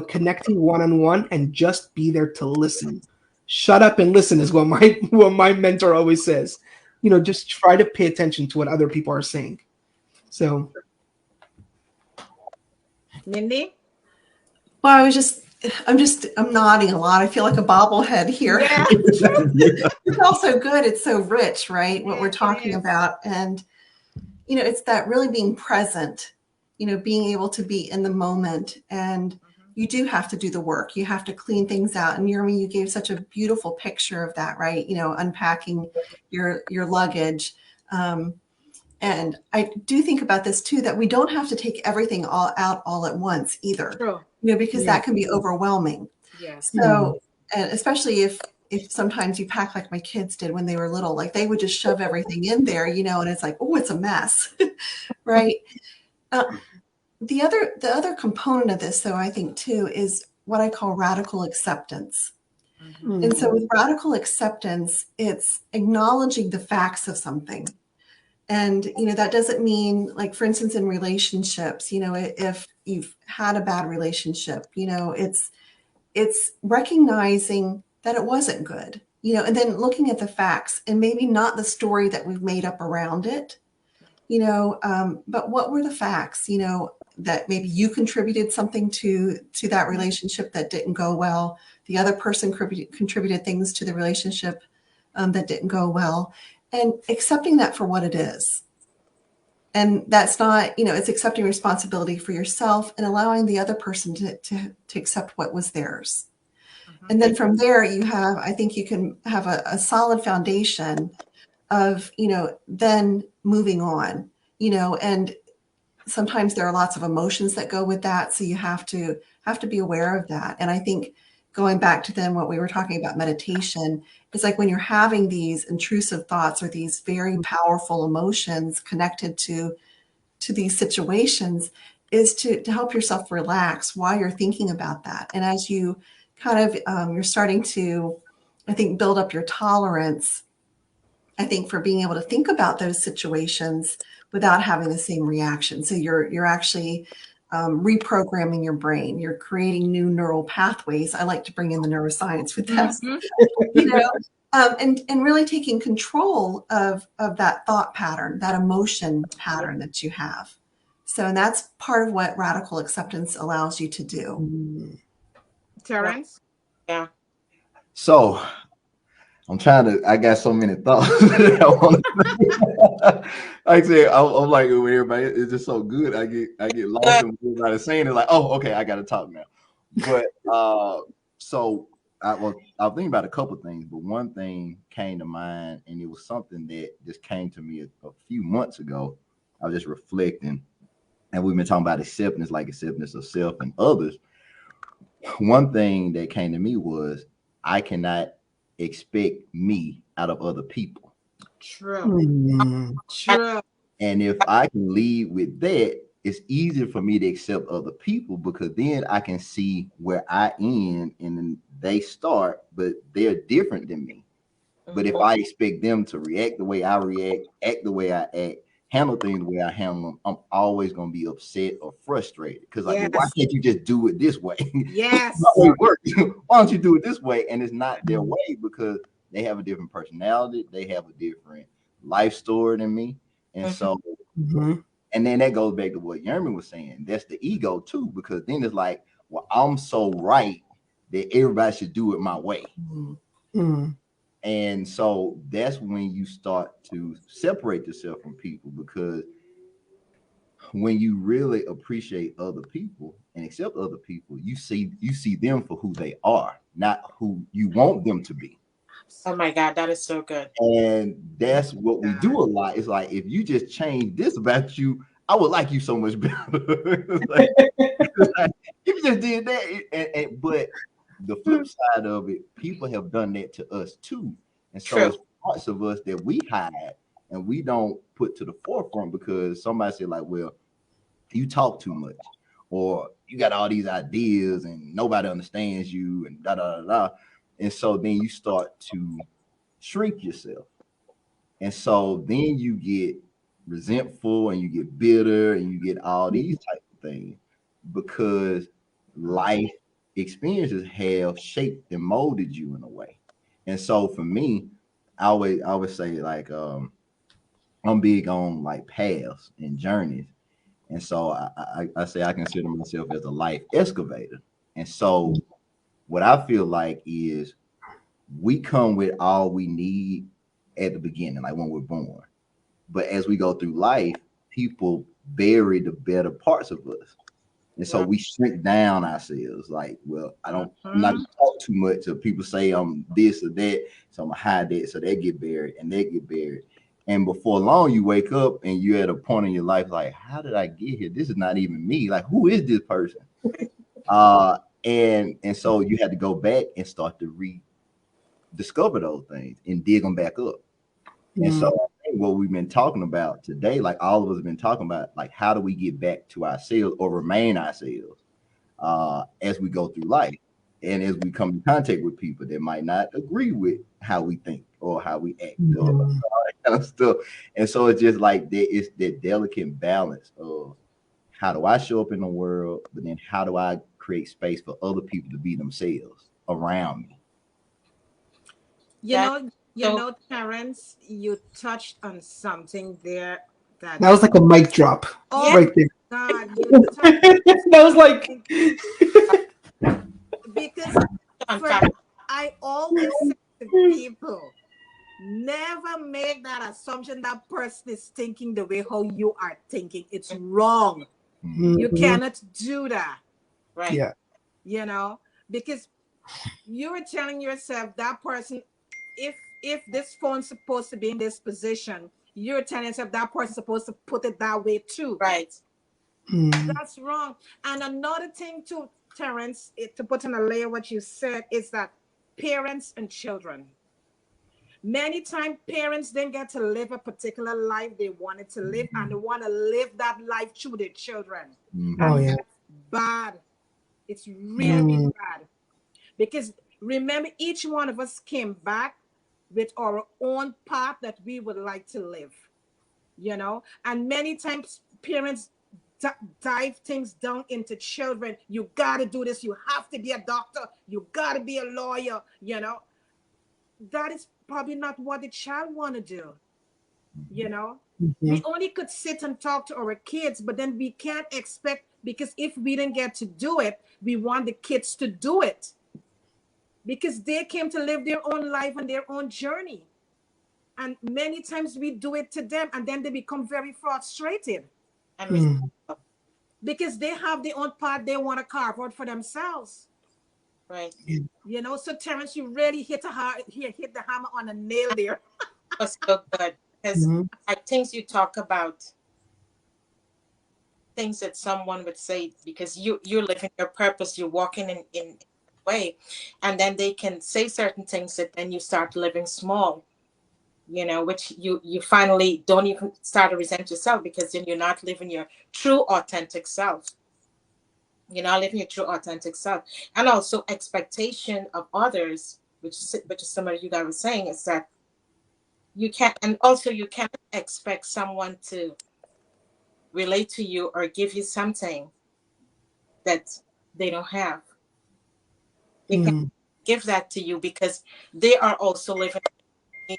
connecting one-on-one, and just be there to listen. Shut up and listen is what my mentor always says. Just try to pay attention to what other people are saying. So, Mindy? Well, I'm nodding a lot. I feel like a bobblehead here. Yeah. It's also good. It's so rich, right? What we're talking about. And, it's that really being present, being able to be in the moment. And you do have to do the work. You have to clean things out. And Yermi, you gave such a beautiful picture of that, right? Unpacking your luggage. And I do think about this too, that we don't have to take everything all out all at once either. True. Because that can be overwhelming. Yes. So, and especially if sometimes you pack like my kids did when they were little, like they would just shove everything in there, and it's like, oh, it's a mess, right? The other component of this, though, I think too, is what I call radical acceptance. Mm-hmm. And so with radical acceptance, it's acknowledging the facts of something. And, that doesn't mean, like, for instance, in relationships, if you've had a bad relationship, it's recognizing that it wasn't good, and then looking at the facts, and maybe not the story that we've made up around it, but what were the facts, that maybe you contributed something to that relationship that didn't go well. The other person contributed things to the relationship that didn't go well. And accepting that for what it is. And that's not, it's accepting responsibility for yourself and allowing the other person to accept what was theirs. And then from there, I think you can have a solid foundation of, then moving on, and sometimes there are lots of emotions that go with that. So you have to be aware of that. And I think going back to then what we were talking about meditation, it's like when you're having these intrusive thoughts or these very powerful emotions connected to these situations, is to help yourself relax while you're thinking about that. And as you kind of, you're starting to, I think, build up your tolerance, I think, for being able to think about those situations without having the same reaction. So you're actually reprogramming your brain. You're creating new neural pathways. I like to bring in the neuroscience with this, and really taking control of that thought pattern, that emotion pattern that you have. So, and that's part of what radical acceptance allows you to do. Terrence? Yeah. So I'm trying to, I got so many thoughts. Like I said, I'm like, when everybody, it's just so good. I get lost in what everybody's saying. It's like, oh, okay, I got to talk now. But so I was thinking about a couple of things, but one thing came to mind, and it was something that just came to me a few months ago. I was just reflecting, and we've been talking about acceptance, like acceptance of self and others. One thing that came to me was I cannot expect me out of other people. True. True. And if I can lead with that, it's easier for me to accept other people, because then I can see where I end and then they start, but they're different than me. But if I expect them to react the way I react, act the way I act, handle things the way I handle them, I'm always going to be upset or frustrated. Because like, well, why can't you just do it this way? Yes. Why don't you do it this way? And it's not their way, because they have a different personality. They have a different life story than me. And so, and then that goes back to what Yermi was saying. That's the ego too, because then it's like, well, I'm so right that everybody should do it my way. And so that's when you start to separate yourself from people, because when you really appreciate other people and accept other people, you see them for who they are, not who you want them to be. Oh my God, that is so good. And that's what we do a lot. It's like, if you just change this about you, I would like you so much better. like, if you just did that, but the flip side of it, people have done that to us too. And so it's parts of us that we hide and we don't put to the forefront, because somebody said like, well, you talk too much, or you got all these ideas and nobody understands you, and da da da da. And so then you start to shrink yourself. And so then you get resentful and you get bitter and you get all these type of things, because life experiences have shaped and molded you in a way. And so for me, I always say like, I'm big on like paths and journeys. And so I say I consider myself as a life excavator. And so what I feel like is we come with all we need at the beginning, like when we're born. But as we go through life, people bury the better parts of us. And so we shrink down ourselves. Like, well, I'm not gonna talk too much. So people say I'm this or that, so I'm gonna hide that. So they get buried and they get buried. And before long, you wake up and you're at a point in your life like, how did I get here? This is not even me. Like, who is this person? And so you had to go back and start to rediscover those things and dig them back up. And so I think what we've been talking about today, like all of us have been talking about, like, how do we get back to ourselves or remain ourselves as we go through life, and as we come in contact with people that might not agree with how we think or how we act or all that kind of stuff. And so it's just like it's that delicate balance of how do I show up in the world, but then how do I create space for other people to be themselves around me? You know, Terrence, you touched on something there that was like a mic drop right there. God, that was like because I always say to people, Never make that assumption that person is thinking the way how you are thinking. It's wrong. You cannot do that. Right. Yeah. You know, because you're telling yourself that person, if this phone's supposed to be in this position, you're telling yourself that person's supposed to put it that way too. Right. That's wrong. And another thing too, Terrence, to put in a layer what you said is that parents and children. Many times parents didn't get to live a particular life they wanted to live, and they want to live that life through their children. Oh And yeah. that's bad. It's really bad. Because remember, each one of us came back with our own path that we would like to live, you know? And many times parents dive things down into children. You got to do this. You have to be a doctor. You got to be a lawyer, you know? That is probably not what the child want to do, you know? We only could sit and talk to our kids, but then we can't expect, because if we didn't get to do it, we want the kids to do it. Because they came to live their own life and their own journey. And many times we do it to them, and then they become very frustrated. And Because they have their own path they want to carve out for themselves. right. You know, so Terrence, you really hit the hammer on a nail there. Was so good. Because I think you talk about things that someone would say, because you're living your purpose, you're walking in a way, and then they can say certain things that then you start living small, you know, which you finally don't even start to resent yourself, because then you're not living your true authentic self. You're not living your true authentic self. And also expectation of others, which is similar to you guys were saying, is that you can't, and also you can't expect someone to relate to you or give you something that they don't have. They can give that to you because they are also living a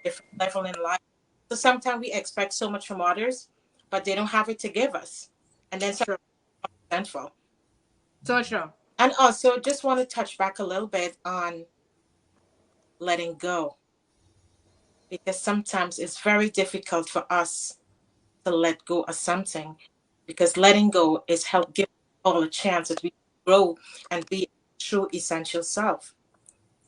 different level in life. So sometimes we expect so much from others, but they don't have it to give us. And then Sure. resentful. So sure. And also just want to touch back a little bit on letting go. Because sometimes it's very difficult for us to let go of something, because letting go is help give all a chance that we grow and be true essential self.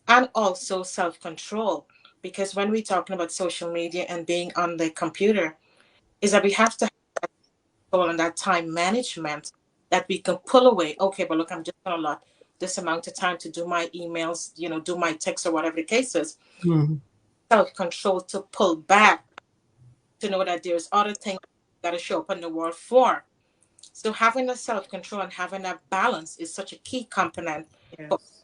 And also self-control, because when we're talking about social media and being on the computer, is that we have to have control and that time management, that we can pull away. Okay, but look, I'm just gonna allot this amount of time to do my emails, you know, do my texts or whatever the case is. Self-control to pull back, to know that there's other things that gotta show up in the world for. So having a self-control and having that balance is such a key component. Yes.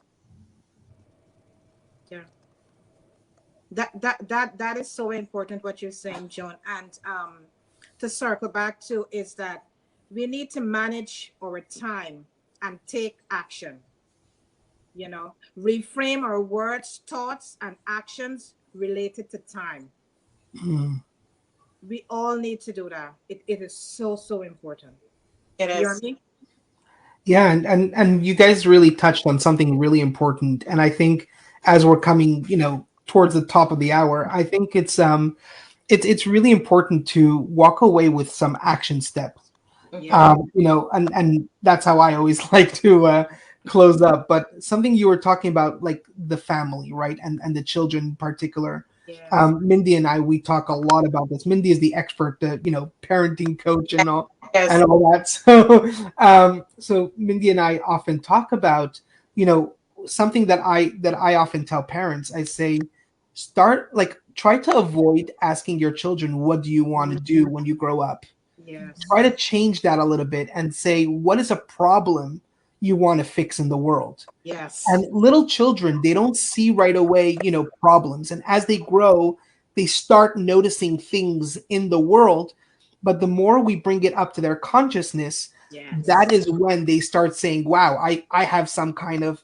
Yeah. That is so important what you're saying, Joan. And to circle back to is that we need to manage our time and take action. You know, reframe our words, thoughts, and actions related to time. We all need to do that. It is so important. It is. Yermi? Yeah, and you guys really touched on something really important, and I think as we're coming, towards the top of the hour, I think it's really important to walk away with some action steps. Yeah. And that's how I always like to close up. But something you were talking about, like the family, right, and the children in particular. Yes. Mindy and I, we talk a lot about this. Mindy is the expert, parenting coach and all Yes. and all that. So Mindy and I often talk about, something that I often tell parents. I say, try to avoid asking your children, what do you want to do when you grow up? Yes. Try to change that a little bit and say, what is a problem you want to fix in the world? Yes. And little children, they don't see right away, problems. And as they grow, they start noticing things in the world. But the more we bring it up to their consciousness, Yes. that is when they start saying, wow, I have some kind of,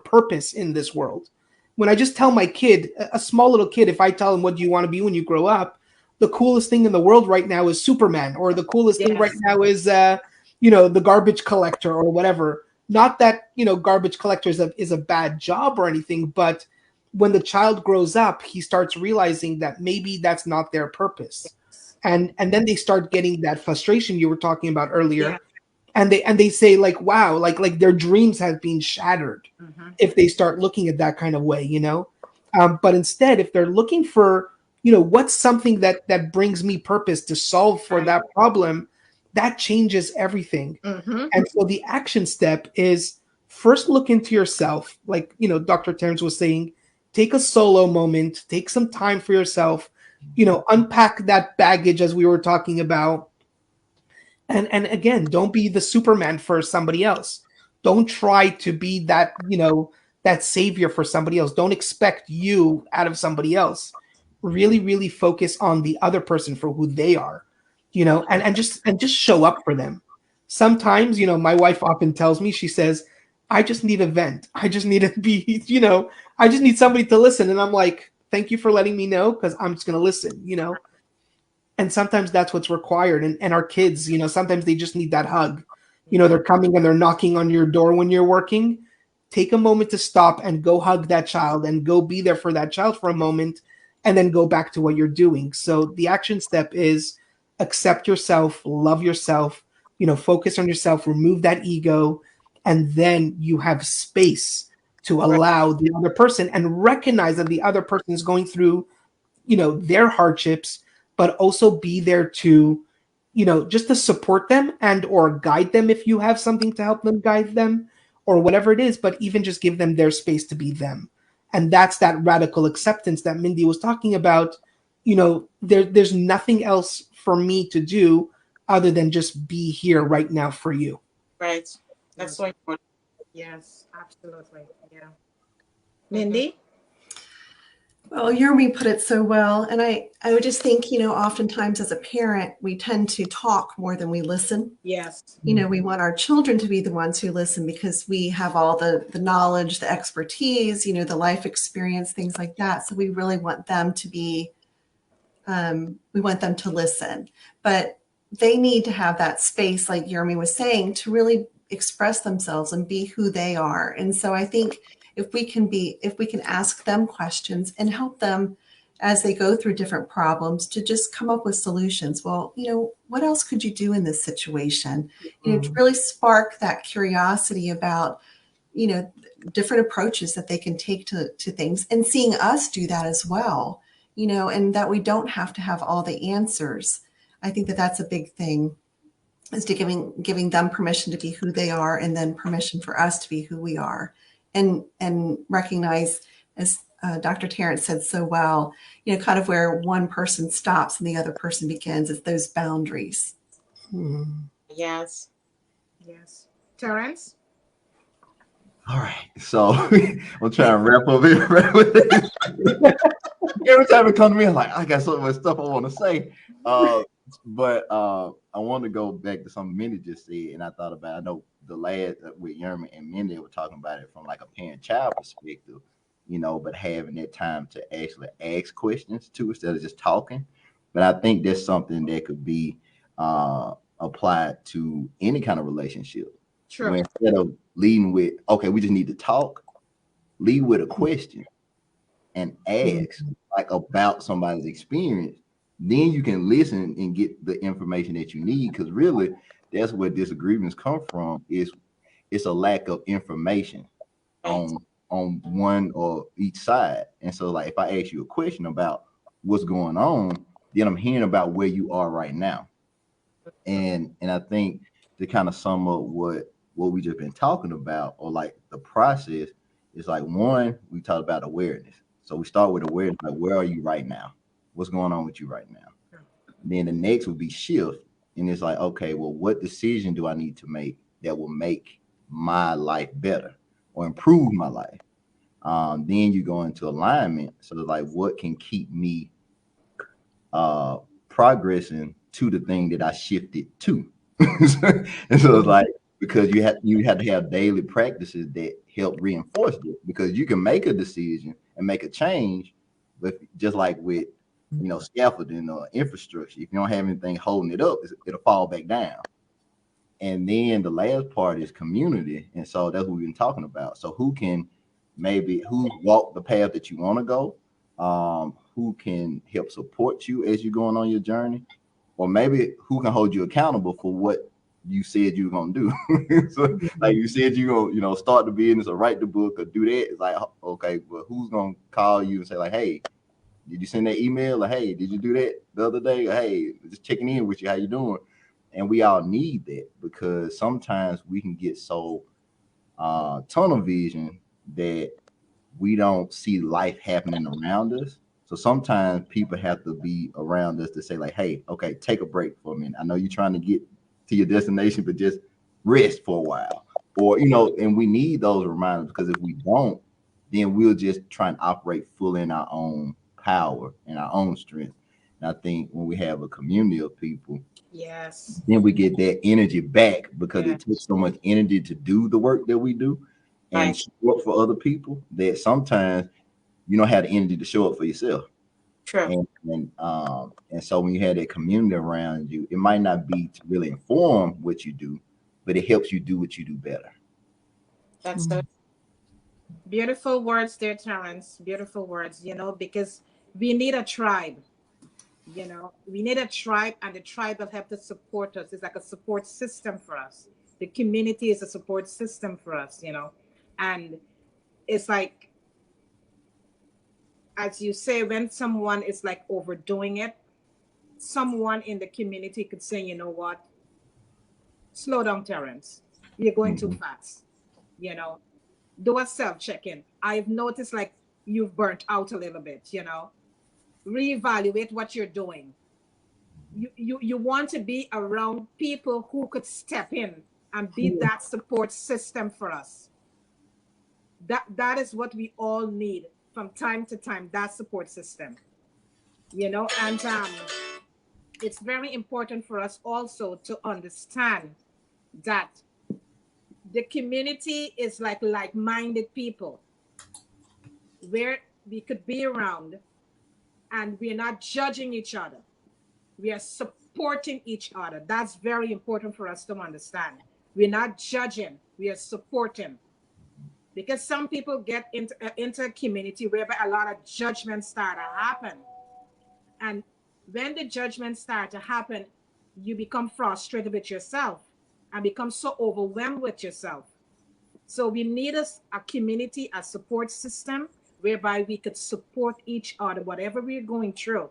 purpose in this world. When I just tell my kid, a small little kid, if I tell him, what do you want to be when you grow up? The coolest thing in the world right now is Superman, or the coolest thing right Yes. now is, the garbage collector or whatever. Not that, garbage collector is a bad job or anything, but when the child grows up, he starts realizing that maybe that's not their purpose. And then they start getting that frustration you were talking about earlier. Yeah. And they say like, wow, like their dreams have been shattered if they start looking at that kind of way, you know. But instead, if they're looking for, you know, what's something that brings me purpose to solve for that problem, that changes everything. And so the action step is first look into yourself, like, you know, Dr. Terrence was saying, take a solo moment, take some time for yourself, you know, unpack that baggage as we were talking about. And again, don't be the Superman for somebody else. Don't try to be that, you know, that savior for somebody else. Don't expect you out of somebody else. Really, really focus on the other person for who they are, you know, and just show up for them. Sometimes, you know, my wife often tells me, she says, I just need a vent. I just need to be, you know, I just need somebody to listen. And I'm like, thank you for letting me know, because I'm just gonna listen, you know. And sometimes that's what's required. And our kids, you know, sometimes they just need that hug. You know, they're coming and they're knocking on your door when you're working. Take a moment to stop and go hug that child and go be there for that child for a moment, and then go back to what you're doing. So the action step is accept yourself, love yourself, you know, focus on yourself, remove that ego, and then you have space to allow the other person and recognize that the other person is going through, you know, their hardships, but also be there to, you know, just to support them and or guide them if you have something to help them guide them or whatever it is, but even just give them their space to be them. And that's that radical acceptance that Mindy was talking about. You know, there's nothing else for me to do other than just be here right now for you. Right. That's so important. Yes, absolutely. Yeah. Mindy? Well, Yermi put it so well. And I would just think, you know, oftentimes as a parent, we tend to talk more than we listen. Yes. You know, we want our children to be the ones who listen because we have all the knowledge, the expertise, you know, the life experience, things like that. So we really want them to be, we want them to listen. But they need to have that space, like Yermi was saying, to really express themselves and be who they are. And so I think if we can ask them questions and help them as they go through different problems to just come up with solutions. Well, you know, what else could you do in this situation? You know, to really spark that curiosity about, you know, different approaches that they can take to things, and seeing us do that as well, you know, and that we don't have to have all the answers. I think that that's a big thing, is to giving them permission to be who they are, and then permission for us to be who we are, and recognize, as Dr. Terrence said so well, you know, kind of where one person stops and the other person begins. It's those boundaries. Yes. Yes. Terrence? All right, so I'm trying to wrap up here. Every time it comes to me, I'm like, I got so much stuff I want to say. But I want to go back to something Mindy just said, and I thought about, I know the lad with Yermi and Mindy were talking about it from like a parent-child perspective, you know, but having that time to actually ask questions too, instead of just talking. But I think that's something that could be applied to any kind of relationship. True. Where instead of leading with, okay, we just need to talk, lead with a question and ask like about somebody's experience. Then you can listen and get the information that you need, because really that's where disagreements come from, is it's a lack of information on one or each side. And so like if I ask you a question about what's going on, then I'm hearing about where you are right now. And I think to kind of sum up what we just been talking about, or like the process, is like, one, we talked about awareness. So we start with awareness, like where are you right now? What's going on with you right now? Then the next would be shift. And it's like, okay, well, what decision do I need to make that will make my life better or improve my life? Then you go into alignment. So like, what can keep me progressing to the thing that I shifted to? And so it's like, because you have to have daily practices that help reinforce it, because you can make a decision and make a change, but just like with, you know, scaffolding or infrastructure, if you don't have anything holding it up, it'll fall back down. And then the last part is community, and so that's what we've been talking about. So who can maybe who walked the path that you want to go, who can help support you as you're going on your journey, or maybe who can hold you accountable for what you said you were gonna do. So, like you said, you gonna, you know, start the business or write the book or do that. It's like, okay, well, who's gonna call you and say like, hey, did you send that email? Or hey, did you do that the other day? Or hey, just checking in with you, how you doing? And we all need that, because sometimes we can get so tunnel vision that we don't see life happening around us. So sometimes people have to be around us to say like, hey, okay, take a break for a minute. I know you're trying to get to your destination, but just rest for a while. Or, you know, and we need those reminders, because if we don't, then we'll just try and operate fully in our own power and our own strength. And I think when we have a community of people, Yes. then we get that energy back, because Yeah. it takes so much energy to do the work that we do and Right. show up for other people, that sometimes you don't have the energy to show up for yourself. True. And so when you have that community around you, it might not be to really inform what you do, but it helps you do what you do better. That's so Beautiful words there, Terrence. Beautiful words, you know, because we need a tribe. You know, we need a tribe, and the tribe will help to support us. It's like a support system for us. The community is a support system for us, you know. And it's like, as you say, when someone is like overdoing it, someone in the community could say, you know what, slow down, Terrence. You're going too Mhm. fast. You know, do a self check in. I've noticed like you've burnt out a little bit, you know. Reevaluate what you're doing. You want to be around people who could step in and be that support system for us. That is what we all need from time to time, that support system, you know. And it's very important for us also to understand that the community is like-minded people where we could be around, and we're not judging each other, we are supporting each other. That's very important for us to understand. We're not judging, we are supporting. Because some people get into a community whereby a lot of judgments start to happen. And when the judgments start to happen, you become frustrated with yourself and become so overwhelmed with yourself. So we need a community, a support system whereby we could support each other, whatever we're going through.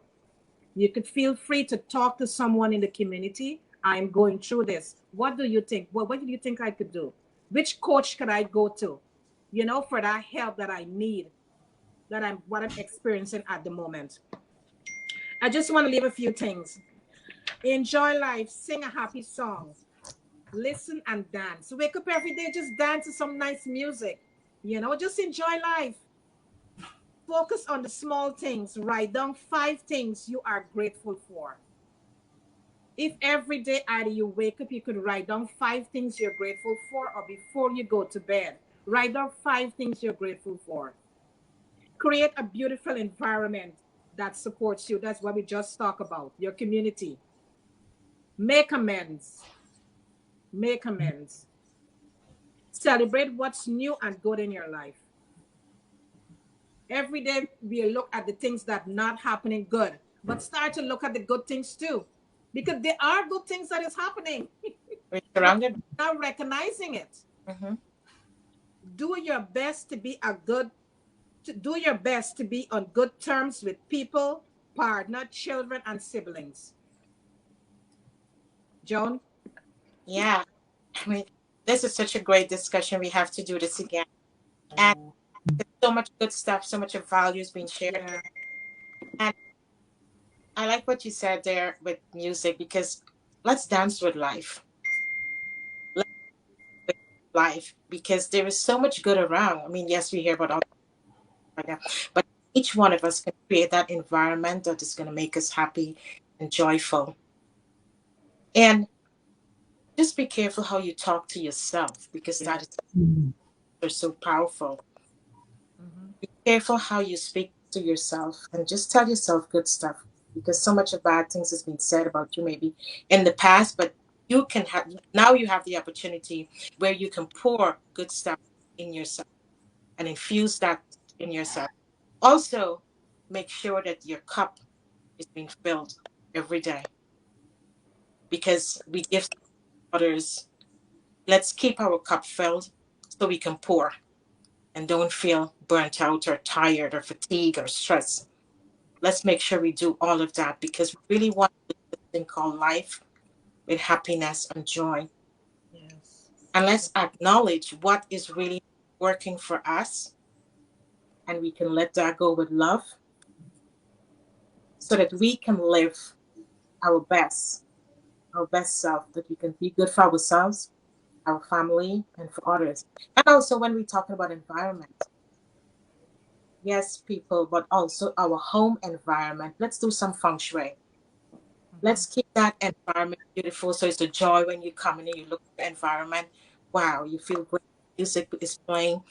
You could feel free to talk to someone in the community. I'm going through this. What do you think? Well, what do you think I could do? Which coach could I go to, you know, for that help that I need, that I'm experiencing at the moment. I just want to leave a few things. Enjoy life, sing a happy song, listen and dance. Wake up every day, just dance to some nice music. You know, just enjoy life. Focus on the small things. Write down 5 things you are grateful for. If every day either you wake up, you could write down 5 things you're grateful for, or before you go to bed, write down 5 things you're grateful for. Create a beautiful environment that supports you. That's what we just talked about, your community. Make amends. Make amends. Celebrate what's new and good in your life. Every day we look at the things that not happening good, but start to look at the good things too, because there are good things that is happening. we're But surrounded. not recognizing it. Mm-hmm. Do your best to be a good to do your best to be on good terms with people, partner, children, and siblings. Joan? Yeah. I mean, this is such a great discussion. We have to do this again. And there's so much good stuff, so much of values being shared. Yeah. And I like what you said there with music, because let's dance with life. Let's with life, because there is so much good around. I mean, yes, we hear about all right now, but each one of us can create that environment that is going to make us happy and joyful. And just be careful how you talk to yourself, because Yeah. that is so powerful. Mm-hmm. Be careful how you speak to yourself, and just tell yourself good stuff, because so much of bad things has been said about you maybe in the past, but you can have now, you have the opportunity where you can pour good stuff in yourself and infuse that in yourself. Also, make sure that your cup is being filled every day, because we give others. Let's keep our cup filled so we can pour and don't feel burnt out or tired or fatigued or stressed. Let's make sure we do all of that, because we really want this thing called life with happiness and joy. Yes. And let's acknowledge what is really working for us, and we can let that go with love so that we can live our best, our best self, that we can be good for ourselves, our family, and for others. And also, when we're talking about environment, yes, people, but also our home environment. Let's do some feng shui. Let's keep that environment beautiful. So it's a joy when you come in and you look at the environment. Wow, you feel great. Music is playing.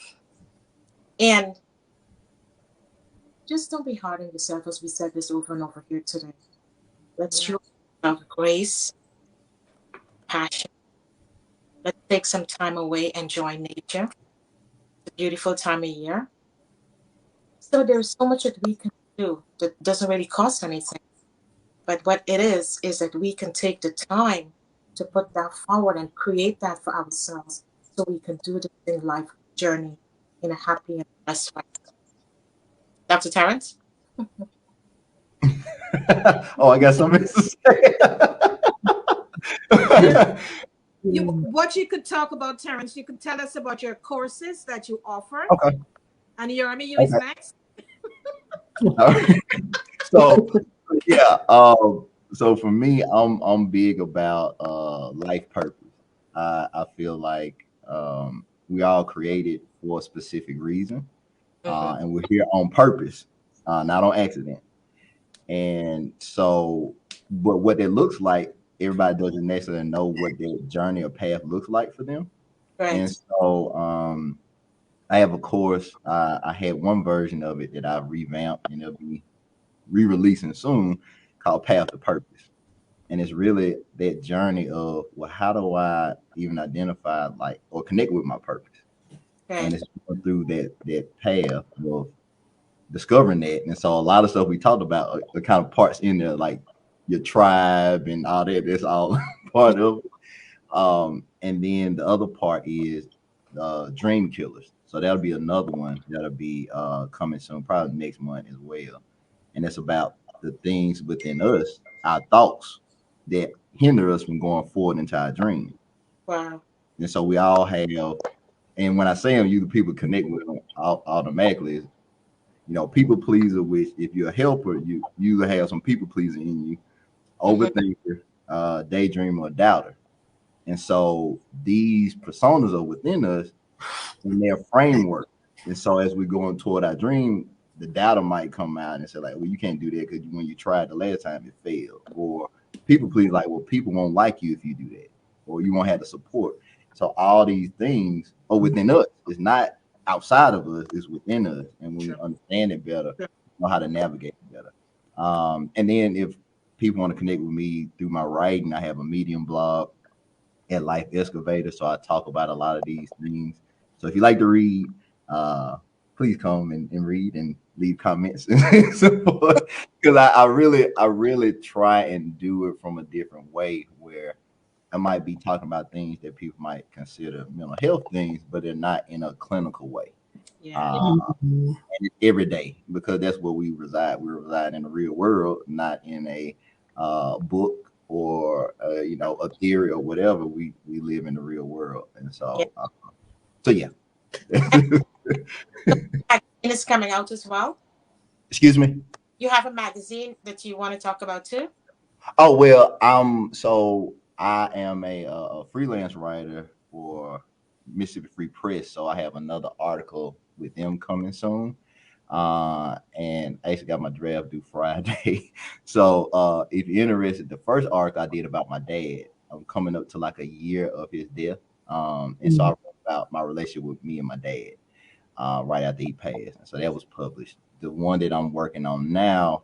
And just don't be hard on yourself, as we said this over and over here today. Let's show yourself grace, passion. Let's take some time away, enjoy nature. It's a beautiful time of year. So there's so much that we can do that doesn't really cost anything. But what it is that we can take the time to put that forward and create that for ourselves so we can do this in life journey in a happy and blessed way. Dr. Terrence? Oh, I got something to say. What you could talk about, Terrence, you could tell us about your courses that you offer. Okay. And Yermi, you is next. So yeah, so for me, I'm big about life purpose. I feel like we all created for a specific reason, and we're here on purpose, not on accident. And so, but what it looks like, everybody doesn't necessarily know what their journey or path looks like for them. Right. And so, I have a course. I had one version of it that I revamped, and it'll be re-releasing soon, called Path to Purpose. And it's really that journey of, well, how do I even identify like or connect with my purpose? Right. And it's going through that path of discovering that. And so a lot of stuff we talked about are the kind of parts in there, like your tribe and all that. That's all part of it. And then the other part is Dream Killers. So that'll be another one that'll be coming soon, probably next month as well. And it's about the things within us, our thoughts that hinder us from going forward into our dream. Wow. And so we all have, and when I say them, you the people connect with them automatically. People pleaser, which if you're a helper, you usually have some people pleaser in you, overthinker, daydreamer, or doubter. And so these personas are within us in their framework. And so as we're going toward our dream, the doubter might come out and say, like, well, you can't do that because when you tried the last time, it failed. Or people please, like, well, people won't like you if you do that, or you won't have the support. So all these things are within us. It's not outside of us, it's within us. And when we understand it better, know how to navigate it better. And then if people want to connect with me through my writing, I have a Medium blog at Life Excavator. So I talk about a lot of these things. So if you like to read, please come and read and leave comments and support. Because I really try and do it from a different way, where I might be talking about things that people might consider mental health things, but they're not in a clinical way. And it's every day, because that's where we reside. We reside in the real world, not in a book or a theory or whatever. We live in the real world. And so yeah. And it's coming out as well. Excuse me. You have a magazine that you want to talk about too? Oh well, so I am a freelance writer for Mississippi Free Press. So I have another article with them coming soon. And I actually got my draft due Friday. So if you're interested, the first article I did about my dad. I'm coming up to like a year of his death. And so I wrote about my relationship with me and my dad right after he passed. And so that was published. The one that I'm working on now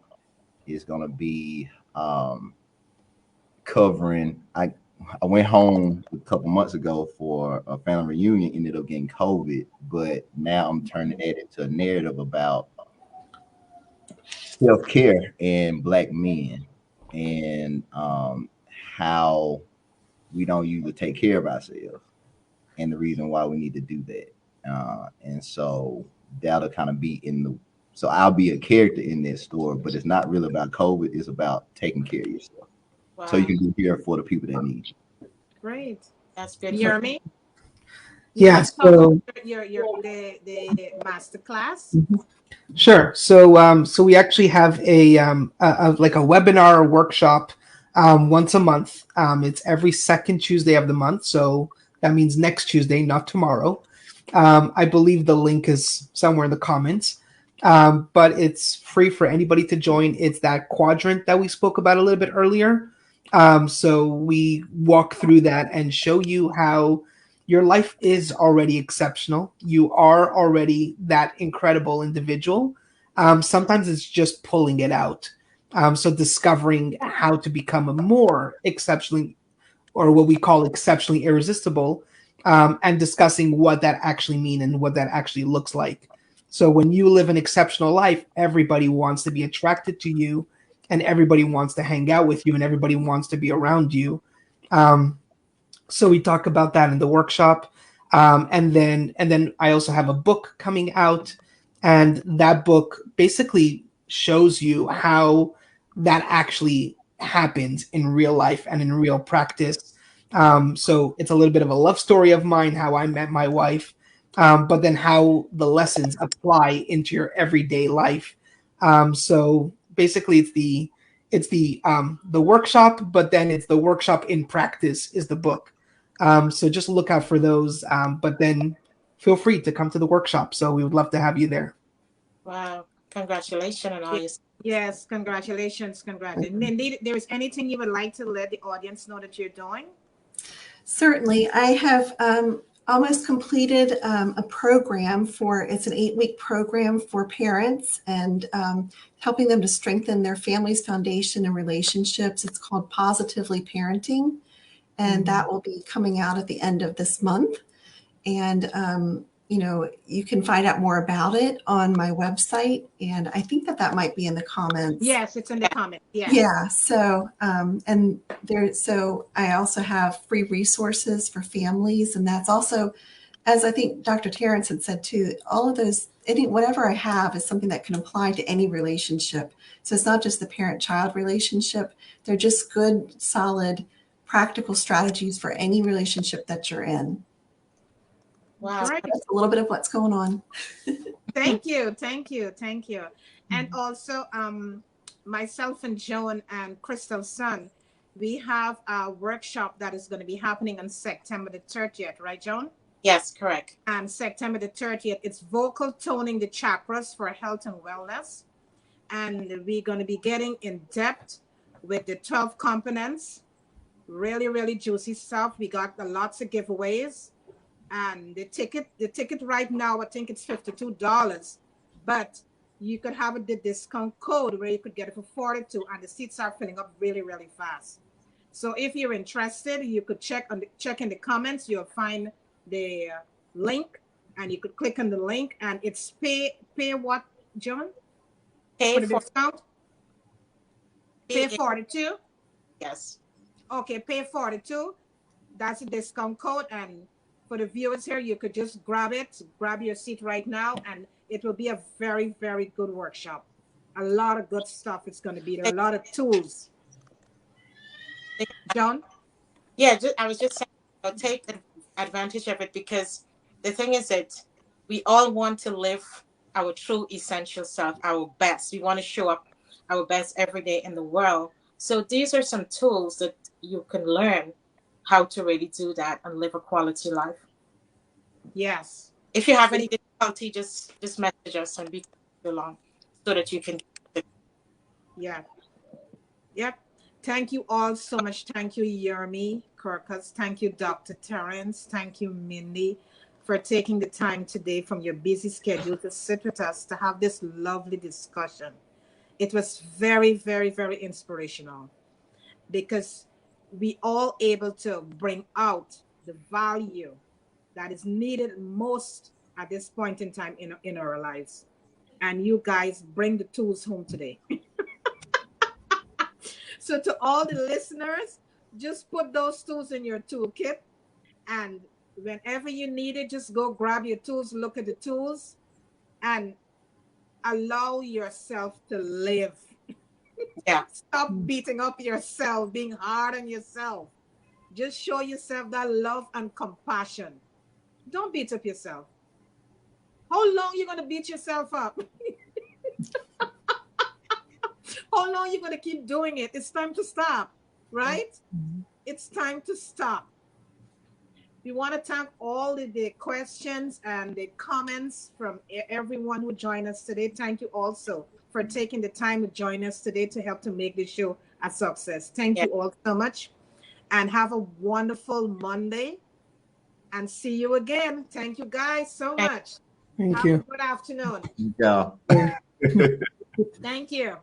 is gonna be covering I went home a couple months ago for a family reunion, ended up getting COVID, but now I'm turning it into a narrative about self-care and Black men, and how we don't usually take care of ourselves, and the reason why we need to do that. And so that'll kind of be in the, so I'll be a character in that story, but it's not really about COVID. It's about taking care of yourself, so you Wow. can be here for the people that need you. Great. That's good. Yermi, you Yeah, want to talk about so your the master class? sure. So we actually have like a webinar or workshop once a month. It's every second Tuesday of the month, so that means next Tuesday, not tomorrow. I believe the link is somewhere in the comments. But it's free for anybody to join. It's that quadrant that we spoke about a little bit earlier. So we walk through that and show you how your life is already exceptional. You are already that incredible individual. Sometimes it's just pulling it out. So discovering how to become a more exceptionally, or what we call exceptionally irresistible, and discussing what that actually means and what that actually looks like. So when you live an exceptional life, everybody wants to be attracted to you, and everybody wants to hang out with you, and everybody wants to be around you. Um, so we talk about that in the workshop, and then I also have a book coming out, and that book basically shows you how that actually happens in real life and in real practice. So it's a little bit of a love story of mine, how I met my wife, but then how the lessons apply into your everyday life. So basically, it's the workshop, but then it's the workshop in practice is the book. So just look out for those. But then feel free to come to the workshop. So we would love to have you there. Wow. Congratulations on all Ye- your. Yes, congratulations, congratulations. Mindy, there is anything you would like to let the audience know that you're doing? Certainly. I have almost completed a program for, it's an 8-week program for parents and helping them to strengthen their family's foundation and relationships. It's called Positively Parenting, and that will be coming out at the end of this month. And, you can find out more about it on my website. And I think that might be in the comments. Yes, it's in the comment. Yes. Yeah. So, so I also have free resources for families. And that's also, as I think Dr. Terrence had said too, all of those, whatever I have is something that can apply to any relationship. So it's not just the parent-child relationship. They're just good, solid, practical strategies for any relationship that you're in. Wow. Great. That's a little bit of what's going on. Thank you, thank you, thank you. And also, myself and Joan and Crystal's son, we have a workshop that is going to be happening on September the 30th, right, Joan? Yes, correct. And September the 30th, it's vocal toning the chakras for health and wellness. And we're going to be getting in depth with the 12 components. Really, really juicy stuff. We got lots of giveaways. And the ticket right now, I think it's $52, but you could have the discount code where you could get it for 42, and the seats are filling up really, really fast. So if you're interested, you could check in the comments. You'll find the link, and you could click on the link, and it's pay what, John, Pay for the for. discount? Pay 42. Yes. Okay, pay 42. That's a discount code. And for the viewers here, you could just grab your seat right now, and it will be a very, very good workshop. A lot of good stuff it's going to be there, a lot of tools. John? Yeah, I was just saying, take advantage of it, because the thing is that we all want to live our true essential self, our best. We want to show up our best every day in the world. So these are some tools that you can learn how to really do that and live a quality life. Yes. If you have any difficulty, just message us and we can go along so that you can. Yeah. Yep. Thank you all so much. Thank you, Yermi, Kurkus. Thank you, Dr. Terrence. Thank you, Mindy, for taking the time today from your busy schedule to sit with us to have this lovely discussion. It was very, very, very inspirational, because we all able to bring out the value that is needed most at this point in time in our lives. And you guys bring the tools home today. So to all the listeners, just put those tools in your toolkit. And whenever you need it, just go grab your tools, look at the tools, and allow yourself to live. Yeah. Stop beating up yourself, being hard on yourself. Just show yourself that love and compassion. Don't beat up yourself. How long are you going to beat yourself up? How long are you going to keep doing it? It's time to stop, right? It's time to stop. We want to thank all the questions and the comments from everyone who joined us today. Thank you also for taking the time to join us today to help to make the show a success. Thank you all so much, and have a wonderful Monday, and see you again. Thank you guys so much. Thank you. Have a good afternoon. Yeah. Thank you.